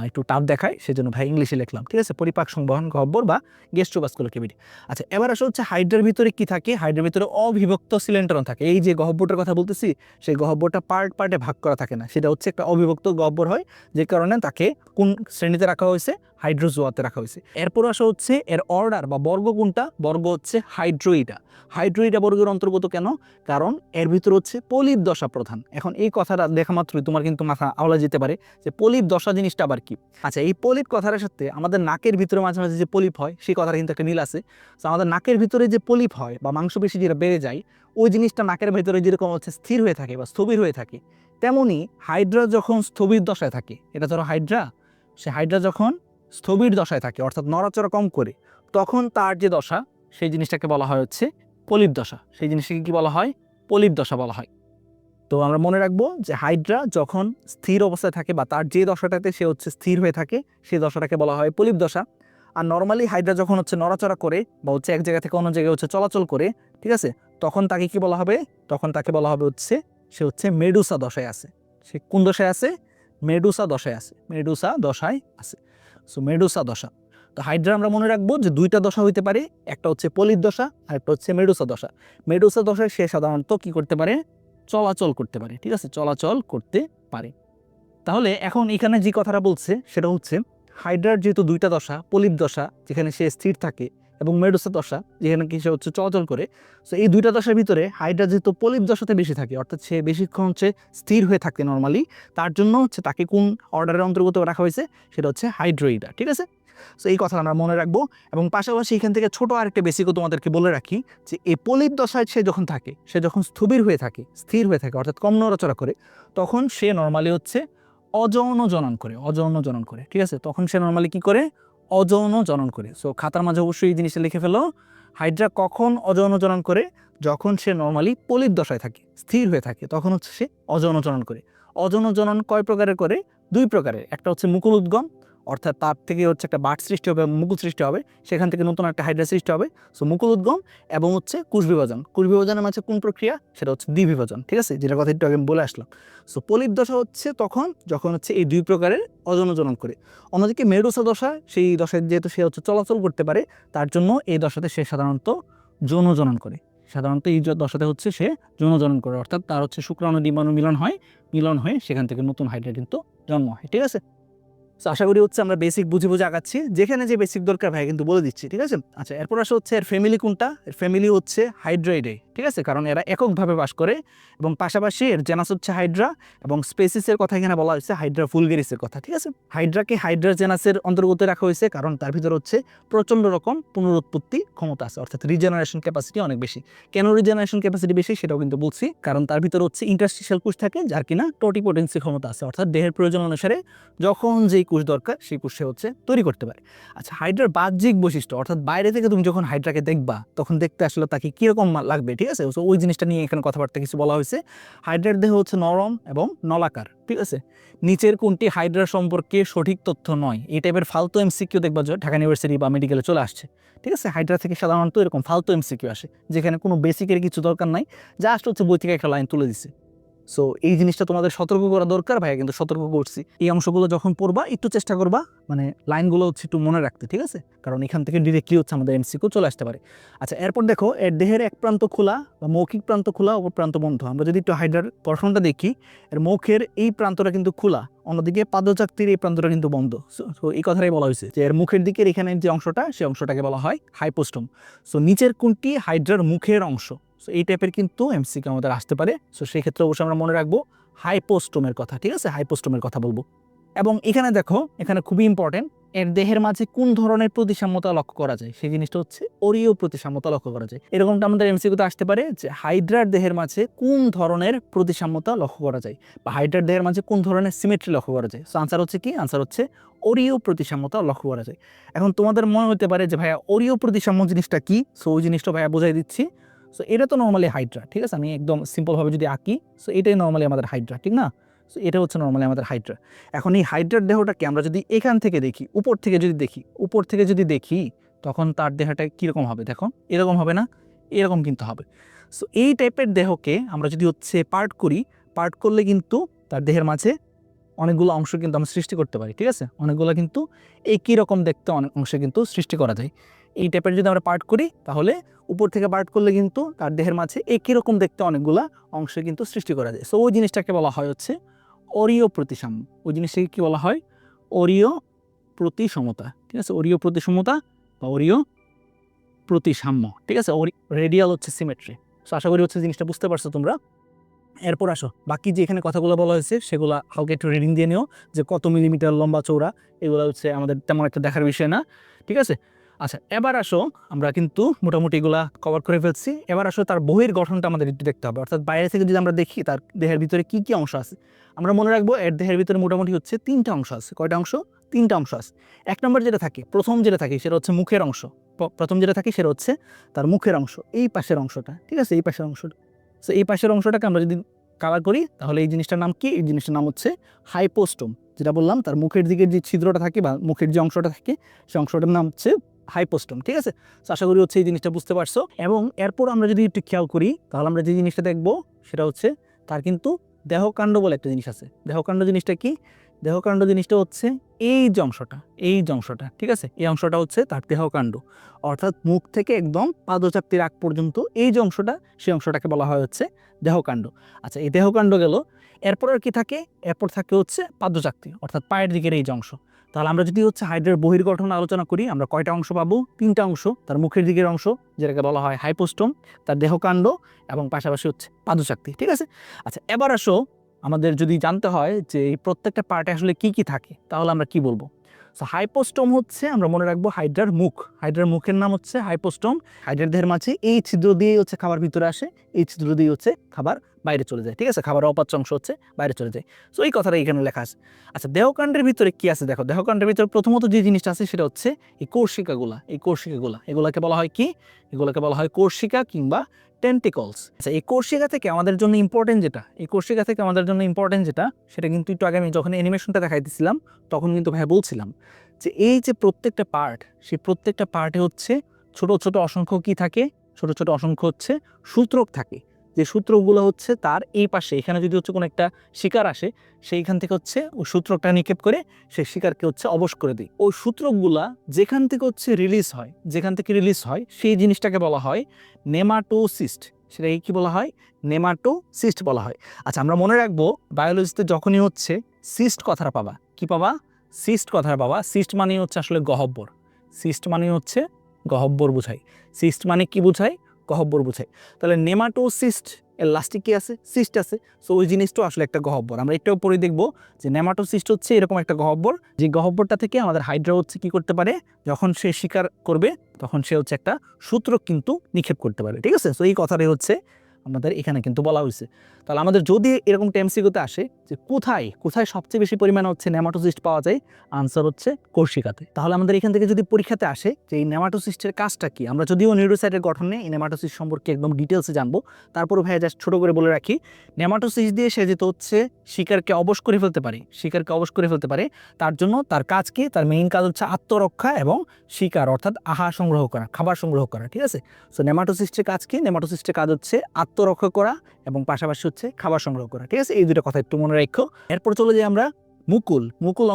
একটু টাফ দেখায়, সেজন্য ভাই ইংলিশে লিখলাম, ঠিক আছে। পরিপাক সংবহন গহ্বর বা গ্যাস্ট্রোভাস্কুলার ক্যাভিটি। আচ্ছা, এবার আসলে হচ্ছে হাইড্রার ভিতরে কি থাকে? হাইড্রার ভিতরে অবিভক্ত সিলিন্ডারন থাকে। এই যে গহ্বরটার কথা বলতেছি, সেই গহ্বরটা পার্ট পার্টে ভাগ করা থাকে না, সেটা হচ্ছে একটা অবিভক্ত গহ্বর হয়, যে কারণে তাকে কোন শ্রেণীতে রাখা হয়েছে? হাইড্রোজোয়াতে রাখা হয়েছে। এরপর আসা হচ্ছে এর অর্ডার বা বর্গ কোনটা? বর্গ হচ্ছে হাইড্রোইডা। হাইড্রোইডা বর্গের অন্তর্গত কেন? কারণ এর ভিতরে হচ্ছে পলিপ দশা প্রধান। এখন এই কথাটা দেখা মাত্রই তোমার কিন্তু মাথা আওলা যেতে পারে যে পলিপ দশা জিনিসটা আবার কি? আচ্ছা, এই পলিপ কথাটার সাথে আমাদের নাকের ভিতরে মাঝে মাঝে যে পলিপ হয়, সেই কথাটা কিন্তু একটা মিল আছে। তো আমাদের নাকের ভিতরে যে পলিপ হয় বা মাংসপেশি যেটা বেড়ে যায়, ওই জিনিসটা নাকের ভিতরে যেরকম হচ্ছে স্থির হয়ে থাকে বা স্থবির হয়ে থাকে, তেমনি হাইড্রা যখন স্থবির দশায় থাকে, এটা ধরো হাইড্রা, সে হাইড্রা যখন স্থবির দশায় থাকে, অর্থাৎ নড়াচড়া কম করে, তখন তার যে দশা, সেই জিনিসটাকে বলা হয় হচ্ছে পলিপ দশা। সেই জিনিসটাকে কি বলা হয়? পলিপ দশা বলা হয়। তো আমরা মনে রাখবো যে হাইড্রা যখন স্থির অবস্থায় থাকে বা তার যে দশাটাতে সে হচ্ছে স্থির হয়ে থাকে, সেই দশাটাকে বলা হয় পলিপ দশা। আর নর্মালি হাইড্রা যখন হচ্ছে নড়াচড়া করে বা হচ্ছে এক জায়গা থেকে অন্য জায়গায় হচ্ছে চলাচল করে, ঠিক আছে, তখন তাকে কি বলা হবে? তখন তাকে বলা হবে হচ্ছে সে হচ্ছে মেডুসা দশায় আছে। সে কোন দশায় আছে? মেডুসা দশায় আছে। মেডুসা দশায় আছে। সো মেডুসা দশা। তো হাইড্রা আমরা মনে রাখবো যে দুইটা দশা হইতে পারে, একটা হচ্ছে পলিপ দশা আর একটা হচ্ছে মেডুসা দশা। মেডুসা দশায় সে সাধারণত কি করতে পারে? চলাচল করতে পারে, ঠিক আছে, চলাচল করতে পারে। তাহলে এখন এখানে যে কথাটা বলছে সেটা হচ্ছে হাইড্রার যেহেতু দুইটা দশা, পলিপ দশা যেখানে সে স্থির থাকে এবং মেডুসা দশা যেখানে কি সে হচ্ছে চলাচল করে, সো এই দুইটা দশার ভিতরে হাইড্রা যেহেতু পলিপ দশাতে বেশি থাকে, অর্থাৎ সে বেশিক্ষণ হচ্ছে স্থির হয়ে থাকে নর্মালি, তার জন্য হচ্ছে তাকে কোন অর্ডারের অন্তর্গত রাখা হয়েছে? সেটা হচ্ছে হাইড্রোইডা, ঠিক আছে। সো এই কথা আমরা মনে রাখবো। এবং পাশাপাশি এখান থেকে ছোট আরেকটা বেসিকও তোমাদেরকে বলে রাখি যে এই পলিপ দশায় সে যখন থাকে, সে যখন স্থবির হয়ে থাকে, স্থির হয়ে থাকে, অর্থাৎ কম নড়াচড়া করে, তখন সে নর্মালি হচ্ছে অযৌন জনন করে। অযৌন জনন করে, ঠিক আছে, তখন সে নর্মালি কি করে? অযৌন জনন করে। সো খাতার মাঝে অবশ্যই এই জিনিসটা লিখে ফেলো। হাইড্রা কখন অযৌন জনন করে? যখন সে নর্মালি পলিপ দশায় থাকে, স্থির হয়ে থাকে, তখন হচ্ছে সে অযৌন জনন করে। অযৌন জনন কয় প্রকারের করে? দুই প্রকারের। একটা হচ্ছে মুকুল উদ্গম, অর্থাৎ তার থেকে হচ্ছে একটা বাট সৃষ্টি হবে, মুকুল সৃষ্টি হবে, সেখান থেকে নতুন একটা হাইড্রা সৃষ্টি হবে। সো মুকুল উদ্গম। এবং হচ্ছে কোষ বিভাজন। কোষ বিভাজনের মাঝে কোন প্রক্রিয়া? সেটা হচ্ছে দ্বিবিভাজন, ঠিক আছে, যেটা কথা একটু আগে বলে আসলাম। সো পলিপ দশা হচ্ছে তখন যখন হচ্ছে এই দুই প্রকারের অযৌন জনন করে। অন্যদিকে মেডুসা দশা, সেই দশায় যেহেতু সে হচ্ছে চলাচল করতে পারে, তার জন্য এই দশাতে সে সাধারণত যৌন জনন করে। সাধারণত এই দশাতে হচ্ছে সে যৌন জনন করে, অর্থাৎ তার হচ্ছে শুক্রাণু ডিম্বাণু মিলন হয়, মিলন হয়ে সেখান থেকে নতুন হাইড্রা কিন্তু জন্ম হয়, ঠিক আছে। তো আশা করি হচ্ছে আমরা বেসিক বুঝে বুঝে আগাচ্ছি, যেখানে যে বেসিক দরকার ভাই কিন্তু বলে দিচ্ছি, ঠিক আছে। আচ্ছা, এরপর আসা হচ্ছে এর ফ্যামিলি কোনটা? এর ফ্যামিলি হচ্ছে হাইড্রাইডে, ঠিক আছে, কারণ এরা এককভাবে বাস করে। এবং পাশাপাশি এর জেনাস হচ্ছে হাইড্রা, এবং স্পেসিসের কথা এখানে বলা হয়েছে হাইড্রা ফুলগেরিসের কথা, ঠিক আছে। হাইড্রাকে হাইড্রা জেনাসের অন্তর্গত রাখা হয়েছে কারণ তার ভিতরে হচ্ছে প্রচণ্ড রকম পুনরুৎপত্তি ক্ষমতা আছে, অর্থাৎ রিজেনারেশন ক্যাপাসিটি অনেক বেশি। কেন রিজেনারেশন ক্যাপাসিটি বেশি সেটাও কিন্তু বলছি, কারণ তার ভিতরে হচ্ছে ইন্টারস্টিশিয়াল কোষ থাকে, যার কিনা টোটিপোটেন্সি ক্ষমতা আছে, অর্থাৎ দেহের প্রয়োজন অনুসারে যখন যেই কোষ দরকার সেই কোষ সে হচ্ছে তৈরি করতে পারে। আচ্ছা, হাইড্রার বাহ্যিক বৈশিষ্ট্য, অর্থাৎ বাইরে থেকে তুমি যখন হাইড্রাকে দেখবা তখন দেখতে আসলে তাকে কিরকম লাগবে, ঠিক আছে, ওই জিনিসটা নিয়ে এখানে কথাবার্তা কিছু বলা হয়েছে। হাইড্রার দেহ হচ্ছে নরম এবং নলাকার, ঠিক আছে। নিচের কোনটি হাইড্রার সম্পর্কে সঠিক তথ্য নয়? এই টাইপের ফালতু এমসিকিউ দেখবা যে ঢাকা ইউনিভার্সিটি বা মেডিকেলে চলে আসছে, ঠিক আছে। হাইড্রা থেকে সাধারণত এরকম ফালতু এমসিকিউ আসে, যেখানে কোনো বেসিকের কিছু দরকার নাই, জাস্ট হচ্ছে বই থেকে একটা লাইন তুলে দিছে। সো এই জিনিসটা তোমাদের সতর্ক করা দরকার, ভাইয়া কিন্তু সতর্ক করছি। এই অংশগুলো যখন পড়বা একটু চেষ্টা করবা মানে লাইনগুলো হচ্ছে একটু মনে রাখতে, ঠিক আছে, কারণ এখান থেকে ডিরেক্টলি হচ্ছে আমাদের এমসিকিউ চলে আসতে পারে। আচ্ছা, এরপর দেখো এর দেহের এক প্রান্ত খোলা বা মৌখিক প্রান্ত খোলা, অপর প্রান্ত বন্ধ। আমরা যদি একটু হাইড্রার গঠনটা দেখি, এর মুখের এই প্রান্তটা কিন্তু খোলা, অন্যদিকে পাদচাকতির এই প্রান্তটা কিন্তু বন্ধ। সো এই কথাটাই বলা হয়েছে যে এর মুখের দিকের এখানে যে অংশটা, সেই অংশটাকে বলা হয় হাইপোস্টোম। সো নিচের কোনটি হাইড্রার মুখের অংশ? সো এই টাইপের কিন্তু এমসিকিউ আমাদের আসতে পারে। সো সেই ক্ষেত্রে অবশ্যই আমরা মনে রাখবো হাইপোস্টোমের কথা, ঠিক আছে, হাইপোস্টোমের কথা বলবো। এবং এখানে দেখো, এখানে খুবই ইম্পর্টেন্ট, এর দেহের মাঝে কোন ধরনের প্রতিসাম্যতা লক্ষ্য করা যায়? সেই জিনিসটা হচ্ছে অরীয় প্রতিসাম্যতা লক্ষ্য করা যায়। এরকমটা আমাদের এমসিকিউতে আসতে পারে যে হাইড্রার দেহের মাঝে কোন ধরনের প্রতিসাম্যতা লক্ষ্য করা যায়, বা হাইড্রার দেহের মাঝে কোন ধরনের সিমেট্রি লক্ষ্য করা যায়। সো আনসার হচ্ছে কি? আনসার হচ্ছে অরীয় প্রতিসাম্যতা লক্ষ্য করা যায়। এখন তোমাদের মনে হতে পারে যে ভাইয়া অরীয় প্রতিসাম্য জিনিসটা কি? সো ওই জিনিসটা ভাইয়া বোঝাই দিচ্ছি। সো এটা তো নর্মালি হাইড্রা, ঠিক আছে, আমি একদম সিম্পলভাবে যদি আঁকি, সো এটাই নর্মালি আমাদের হাইড্রা, ঠিক না? সো এটা হচ্ছে নর্মালি আমাদের হাইড্রা। এখন এই হাইড্রার দেহটাকে আমরা যদি এখান থেকে দেখি, উপর থেকে যদি দেখি, তখন তার দেহটা কীরকম হবে? দেখো, এরকম হবে না, এরকম কিন্তু হবে। সো এই টাইপের দেহকে আমরা যদি হচ্ছে পার্ট করলে কিন্তু তার দেহের মাঝে অনেকগুলো অংশ কিন্তু আমরা সৃষ্টি করতে পারি, ঠিক আছে? অনেকগুলো কিন্তু একই রকম দেখতে অনেক অংশে কিন্তু সৃষ্টি করা যায়। এই টাইপের যদি আমরা পার্ট করি তাহলে উপর থেকে পার্ট করলে কিন্তু তার দেহের মাঝে একই রকম দেখতে অনেকগুলা অংশ কিন্তু সৃষ্টি করা যায়। সো ওই জিনিসটাকে বলা হয় হচ্ছে অরীয় প্রতিসাম্য। ওই জিনিসটাকে কি বলা হয়? অরীয় প্রতিসমতা, ঠিক আছে? অরীয় প্রতিসমতা বা অরীয় প্রতিসাম্য, ঠিক আছে? রেডিয়াল হচ্ছে সিমেট্রি। সো আশা করি হচ্ছে জিনিসটা বুঝতে পারছো তোমরা। এরপর আসো বাকি যে এখানে কথাগুলো বলা হয়েছে সেগুলো হালকা একটু রিডিং দিয়ে নিও, যে কত মিলিমিটার লম্বা চৌড়া, এগুলো হচ্ছে আমাদের তেমন একটা দেখার বিষয় না, ঠিক আছে? আচ্ছা, এবার আসো আমরা কিন্তু মোটামুটি এগুলা কভার করে ফেলছি। এবার আসো তার বহির গঠনটা আমাদের একটু দেখতে হবে, অর্থাৎ বাইরে থেকে যদি আমরা দেখি তার দেহের ভিতরে কি কি অংশ আছে। আমরা মনে রাখবো এর দেহের ভিতরে মোটামুটি হচ্ছে 3টা অংশ আছে। কয়টা অংশ? 3টা অংশ আছে। এক নম্বর যেটা থাকে, প্রথম যেটা থাকে সেটা হচ্ছে মুখের অংশ। প্রথম যেটা থাকে সেটা হচ্ছে তার মুখের অংশ, এই পাশের অংশটা, ঠিক আছে? এই পাশের অংশটা। সো এই পাশের অংশটাকে আমরা যদি কালার করি তাহলে এই জিনিসটার নাম কি? এই জিনিসটার নাম হচ্ছে হাইপোস্টোম। যেটা বললাম তার মুখের দিকে যে ছিদ্রটা থাকে বা মুখের যে অংশটা থাকে সেই অংশটার নাম হচ্ছে হাইপোস্টোম, ঠিক আছে? তো আশা করি হচ্ছে এই জিনিসটা বুঝতে পারছো। এবং এরপর আমরা যদি একটু খেয়াল করি তাহলে আমরা যে জিনিসটা দেখবো সেটা হচ্ছে তার কিন্তু দেহকাণ্ড বলে একটা জিনিস আছে। দেহকাণ্ড জিনিসটা কি? দেহকাণ্ড জিনিসটা হচ্ছে এই যে অংশটা, এই যে অংশটা, ঠিক আছে? এই অংশটা হচ্ছে তার দেহকাণ্ড, অর্থাৎ মুখ থেকে একদম পাদচাকতির আগ পর্যন্ত এই যে অংশটা, সেই অংশটাকে বলা হয় হচ্ছে দেহকাণ্ড। আচ্ছা, এই দেহকাণ্ড গেল। এরপর আর কি থাকে? এরপর থাকে হচ্ছে পাদচাকতি, অর্থাৎ পায়ের দিকের এই যে অংশ। তাহলে আমরা যদি হচ্ছে হাইড্রার বহির্গঠন আলোচনা করি আমরা কয়টা অংশ পাবো? 3টা অংশ। তার মুখের দিকের অংশ যেটাকে বলা হয় হাইপোস্টোম, তার দেহকাণ্ড এবং পাশাপাশি হচ্ছে পাদচাকতি, ঠিক আছে? আচ্ছা, এবার আসো আমাদের যদি জানতে হয় যে এই প্রত্যেকটা পার্টে আসলে কি কি থাকে তাহলে আমরা কি বলবো? সো হাইপোস্টোম হচ্ছে, আমরা মনে রাখবো, হাইড্রার মুখ। হাইড্রার মুখের নাম হচ্ছে হাইপোস্টোম। হাইড্রার দেহের মাঝে এই ছিদ্র দিয়ে হচ্ছে খাবার ভিতরে আসে, এই ছিদ্র দিয়ে হচ্ছে খাবার বাইরে চলে যায়, ঠিক আছে? খাবারের অপাচ্য অংশ হচ্ছে বাইরে চলে যায়। সো এই কথাটা এখানে লেখা আছে। আচ্ছা, দেহকাণ্ডের ভিতরে কি আছে দেখো। দেহকাণ্ডের ভিতরে প্রথমত যে জিনিসটা আছে সেটা হচ্ছে এই কোর্সিকাগুলা। এই কোর্সিকাগুলা, এগুলাকে বলা হয় কি? এগুলোকে বলা হয় কোর্সিকা কিংবা টেন্টিকলস। আচ্ছা, এই কোর্সিকা থেকে আমাদের জন্য ইম্পর্টেন্ট যেটা, এই কোর্সিকা থেকে আমাদের জন্য ইম্পর্টেন্ট যেটা, সেটা কিন্তু একটু আগে আমি যখন অ্যানিমেশনটা দেখাইতেছিলাম তখন কিন্তু ভাই বলছিলাম যে এই যে প্রত্যেকটা পার্ট, সেই প্রত্যেকটা পার্টে হচ্ছে ছোট ছোট অসংখ্য কি থাকে? ছোট ছোট অসংখ্য হচ্ছে সূত্রক থাকে। যে সূত্রকগুলো হচ্ছে তার এই পাশে, এখানে যদি হচ্ছে কোনো একটা শিকার আসে সেইখান থেকে হচ্ছে ওই সূত্রকটা নিক্ষেপ করে সেই শিকারকে হচ্ছে অবশ করে দিই। ওই সূত্রকগুলা যেখান থেকে হচ্ছে রিলিজ হয়, যেখান থেকে রিলিজ হয় সেই জিনিসটাকে বলা হয় নেমাটোসিস্ট। সেটাকে কি বলা হয়? নেমাটোসিস্ট বলা হয়। আচ্ছা, আমরা মনে রাখবো বায়োলজিতে যখনই হচ্ছে সিস্ট কথাটা পাবা, কি পাবা? সিস্ট কথাটা পাবা। সিস্ট মানে হচ্ছে আসলে গহ্বর। সিস্ট মানে হচ্ছে গহ্বর বোঝায়। সিস্ট মানে কি বোঝায়? গহ্বর বোঝায়। তাহলে নেমাটোসিস্ট এর লাস্টে কি আছে? সিস্ট আছে। সো ওই জিনিসটাও আসলে একটা গহ্বর। আমরা একটু পরে দেখবো যে নেমাটোসিস্ট হচ্ছে এরকম একটা গহ্বর, যে গহ্বরটা থেকে আমাদের হাইড্রা হচ্ছে কি করতে পারে? যখন সে শিকার করবে তখন সে হচ্ছে একটা সূত্রক কিন্তু নিক্ষেপ করতে পারে, ঠিক আছে? সো এই কথাটাই হচ্ছে আমাদের এখানে কিন্তু বলা হয়েছে। তাহলে আমাদের যদি এরকম টেমসিগোতে আসে যে কোথায় কোথায় সবচেয়ে বেশি পরিমাণে হচ্ছে নেমাটোসিস্ট পাওয়া যায়, আনসার হচ্ছে কোর্সিকাতে। তাহলে আমাদের এখান থেকে যদি পরীক্ষাতে আসে যে এই নেমাটোসিস্টের কাজটা কি, আমরা যদিও নিউরোসাইটের গঠনে এই নেমাটোসিস্ট সম্পর্কে একদম ডিটেলসে জানবো, তারপরও ভাইয়া জাস্ট ছোট করে বলে রাখি, নেমাটোসিস্ট দিয়ে সে যেহেতু হচ্ছে শিকারকে অবশ করে ফেলতে পারে, শিকারকে অবশ করে ফেলতে পারে, তার জন্য তার কাজ কি? তার মেইন কাজ হচ্ছে আত্মরক্ষা এবং শিকার অর্থাৎ আহার সংগ্রহ করা, খাবার সংগ্রহ করা, ঠিক আছে? সো নেমাটোসিস্টের কাজ কি? নেমাটোসিস্টের কাজ হচ্ছে আত্মরক্ষা করা এবং পাশাপাশি হচ্ছে খাবার সংগ্রহ করা, ঠিক আছে? এই দুটো কথা একটু মনে রাখো। এরপর চলে যাই আমরা মুকুল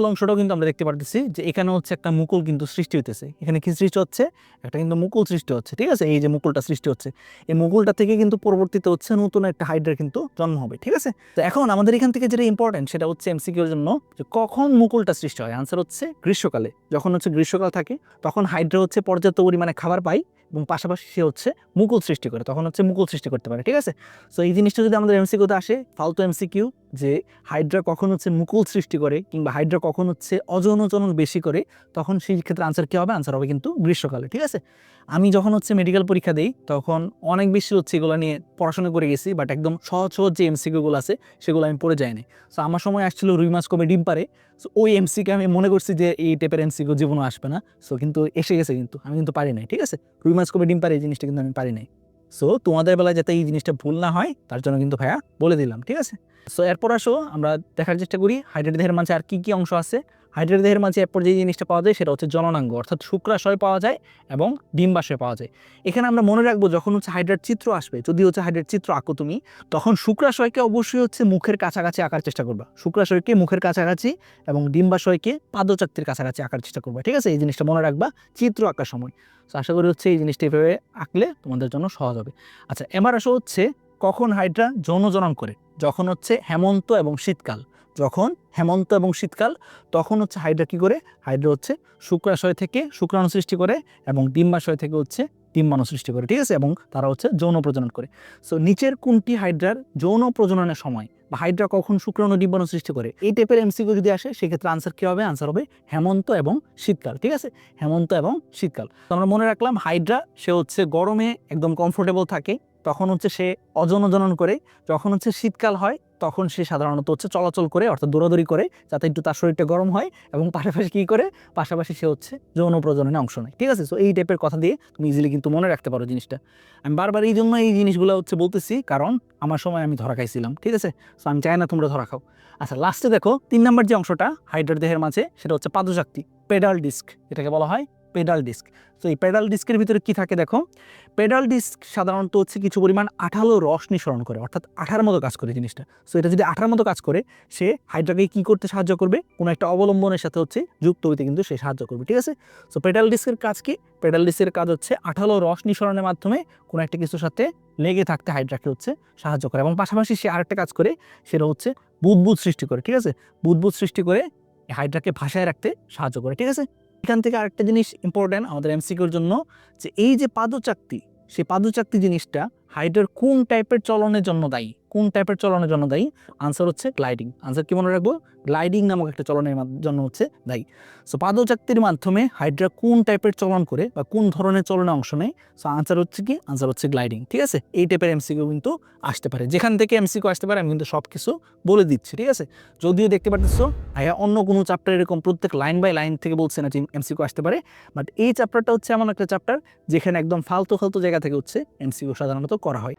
অংশটাও কিন্তু আমরা দেখতে পারতেছি যে এখানে হচ্ছে একটা মুকুল কিন্তু সৃষ্টি হইতেছে। এখানে কি সৃষ্টি হচ্ছে? একটা কিন্তু মুকুল সৃষ্টি হচ্ছে, ঠিক আছে? এই যে মুকুলটা সৃষ্টি হচ্ছে, এই মুকুলটা থেকে কিন্তু পরবর্তীতে হচ্ছে নতুন একটা হাইড্রার কিন্তু জন্ম হবে, ঠিক আছে? তো এখন আমাদের এখান থেকে যেটা ইম্পর্টেন্ট সেটা হচ্ছে এমসিকিউর জন্য যে কখন মুকুলটা সৃষ্টি হয়। আনসার হচ্ছে গ্রীষ্মকালে। যখন হচ্ছে গ্রীষ্মকাল থাকে তখন হাইড্রা হচ্ছে পর্যাপ্ত পরিমাণে খাবার পায় এবং পাশাপাশি সে হচ্ছে মুকুল সৃষ্টি করে, তখন হচ্ছে মুকুল সৃষ্টি করতে পারে, ঠিক আছে? সো এই জিনিসটা যদি আমাদের এমসিকিউতে আসে, ফালতু এমসিকিউ, যে হাইড্রা কখন হচ্ছে মুকুল সৃষ্টি করে কিংবা হাইড্রা কখন হচ্ছে অযৌনচলন বেশি করে, তখন সেই ক্ষেত্রে আনসার কি হবে? আনসার হবে কিন্তু গ্রীষ্মকালে, ঠিক আছে? আমি যখন হচ্ছে মেডিকেল পরীক্ষা দিই তখন অনেক বেশি হচ্ছে এগুলো নিয়ে পড়াশোনা করে গেছি, বাট একদম সহজ সহজ যে এমসিকিউগুলো আছে সেগুলো আমি পড়ে যাইনি। সো আমার সময় আসছিল রুই মাছ কবে ডিম পারে। সো ওই এমসিকিউ আমি মনে করছি যে এই টাইপের এমসিকিউ জীবনও আসবে না। সো কিন্তু এসে গেছে, কিন্তু আমি কিন্তু পারি নাই, ঠিক আছে? রুই মাছ কবে ডিম পারে এই জিনিসটা কিন্তু আমি পারি নাই। সো তোমাদের বেলায় যাতে এই জিনিসটা ভুল না হয় তার জন্য কিন্তু ভাইয়া বলে দিলাম, ঠিক আছে? সো এরপর আসো আমরা দেখার চেষ্টা করি হাইড্রা দেহের মাঝে আর কি কি অংশ আছে। হাইড্রার দেহের মাঝে এরপর যে জিনিসটা পাওয়া যায় সেটা হচ্ছে জননাঙ্গ, অর্থাৎ শুক্রাশয় পাওয়া যায় এবং ডিম্বাশয় পাওয়া যায়। এখানে আমরা মনে রাখবো যখন হচ্ছে হাইড্রার চিত্র আসবে, যদি হচ্ছে হাইড্রার চিত্র আঁকো তুমি, তখন শুক্রাশয়কে অবশ্যই হচ্ছে মুখের কাছাকাছি আঁকার চেষ্টা করবা, শুক্রাশয়কে মুখের কাছাকাছি এবং ডিম্বাশয়কে পাদচাকতির কাছাকাছি আঁকার চেষ্টা করবা, ঠিক আছে? এই জিনিসটা মনে রাখবা চিত্র আঁকার সময়। তো আশা করি হচ্ছে এই জিনিসটা এভাবে আঁকলে তোমাদের জন্য সহজ হবে। আচ্ছা, এবার আসো হচ্ছে কখন হাইড্রা যৌন জনন করে? যখন হচ্ছে হেমন্ত এবং শীতকাল, যখন হেমন্ত এবং শীতকাল তখন হচ্ছে হাইড্রা কী করে? হাইড্রা হচ্ছে শুক্রাশয় থেকে শুক্রাণু সৃষ্টি করে এবং ডিম্বাশয় থেকে হচ্ছে ডিম্বাণু সৃষ্টি করে, ঠিক আছে? এবং তারা হচ্ছে যৌন প্রজনন করে। সো নিচের কোনটি হাইড্রার যৌন প্রজননের সময় বা হাইড্রা কখন শুক্রাণু ডিম্বাণু সৃষ্টি করে, এই টাইপের এমসিকিউ যদি আসে সেক্ষেত্রে আনসার কী হবে? আনসার হবে হেমন্ত এবং শীতকাল, ঠিক আছে? হেমন্ত এবং শীতকাল। তো আমরা মনে রাখলাম হাইড্রা সে হচ্ছে গরমে একদম কমফোর্টেবল থাকে, তখন হচ্ছে সে অযৌন জনন করে। যখন হচ্ছে শীতকাল হয় তখন সে সাধারণত হচ্ছে চলাচল করে, অর্থাৎ দৌড়াদৌড়ি করে, যাতে একটু তার শরীরটা গরম হয় এবং পাশাপাশি কী করে? পাশাপাশি সে হচ্ছে যৌন প্রজননে অংশ নেয়, ঠিক আছে? সো এই টাইপের কথা দিয়ে তুমি ইজিলি কিন্তু মনে রাখতে পারো জিনিসটা। আমি বারবার এই জন্য এই জিনিসগুলো হচ্ছে বলতেছি, কারণ আমার সময় আমি ধরা খাইছিলাম, ঠিক আছে? সো আমি চাই না তোমরা ধরা খাও। আচ্ছা, লাস্টে দেখো 3 নম্বর যে অংশটা হাইড্রার দেহের মাঝে, সেটা হচ্ছে পাদচাকতি, পেডাল ডিস্ক, এটাকে বলা হয় পেডাল ডিস্ক। তো এই পেডাল ডিস্কের ভিতরে কি থাকে দেখো, পেডাল ডিস্ক সাধারণত হচ্ছে কিছু পরিমাণ আঠালো রস নিঃসরণ করে, অর্থাৎ আঠার মতো কাজ করে জিনিসটা। সো এটা যদি আঠার মতো কাজ করে, সে হাইড্রাকে কী করতে সাহায্য করবে? কোনো একটা অবলম্বনের সাথে হচ্ছে যুক্ত হইতে কিন্তু সে সাহায্য করবে, ঠিক আছে? সো পেডাল ডিস্কের কাজ কি? পেডাল ডিস্কের কাজ হচ্ছে আঠালো রস নিঃসরণের মাধ্যমে কোনো একটা কিছুর সাথে লেগে থাকতে হাইড্রাকে হচ্ছে সাহায্য করে, এবং পাশাপাশি সে আরেকটা কাজ করে, সেটা হচ্ছে বুদবুদ সৃষ্টি করে, ঠিক আছে? বুদবুদ সৃষ্টি করে হাইড্রাকে ভাসায় রাখতে সাহায্য করে, ঠিক আছে? এখান থেকে আরেকটা জিনিস ইম্পর্টেন্ট আমাদের এমসিকিউর জন্য, যে এই যে পাদচাকতি, সেই পাদচাকতি জিনিসটা হাইড্রার কোন টাইপের চলনের জন্য দায়ী? কোন টাইপের চলনের জন্য দায়ী? আনসার হচ্ছে গ্লাইডিং। আনসার কি মনে রাখবো? গ্লাইডিং নামক একটা চলনের জন্য হচ্ছে দায়ী। সো পাদচাকতির মাধ্যমে হাইড্রা কোন টাইপের চলন করে বা কোন ধরনের চলনে অংশ নেয়? সো আনসার হচ্ছে কি? আনসার হচ্ছে গ্লাইডিং, ঠিক আছে? এই টাইপের এমসিকিউ কিন্তু আসতে পারে, যেখান থেকে এমসিকিউ আসতে পারে আমি কিন্তু সব কিছু বলে দিচ্ছি, ঠিক আছে? যদিও দেখতে পারতেছো ভাইয়া অন্য কোনো চ্যাপ্টার এরকম প্রত্যেক লাইন বাই লাইন থেকে বলছে না যে এমসিকিউ আসতে পারে, বাট এই চ্যাপ্টারটা হচ্ছে এমন একটা চ্যাপ্টার যেখানে একদম ফালতু ফালতু জায়গা থেকে হচ্ছে এমসিকিউ সাধারণত করা হয়।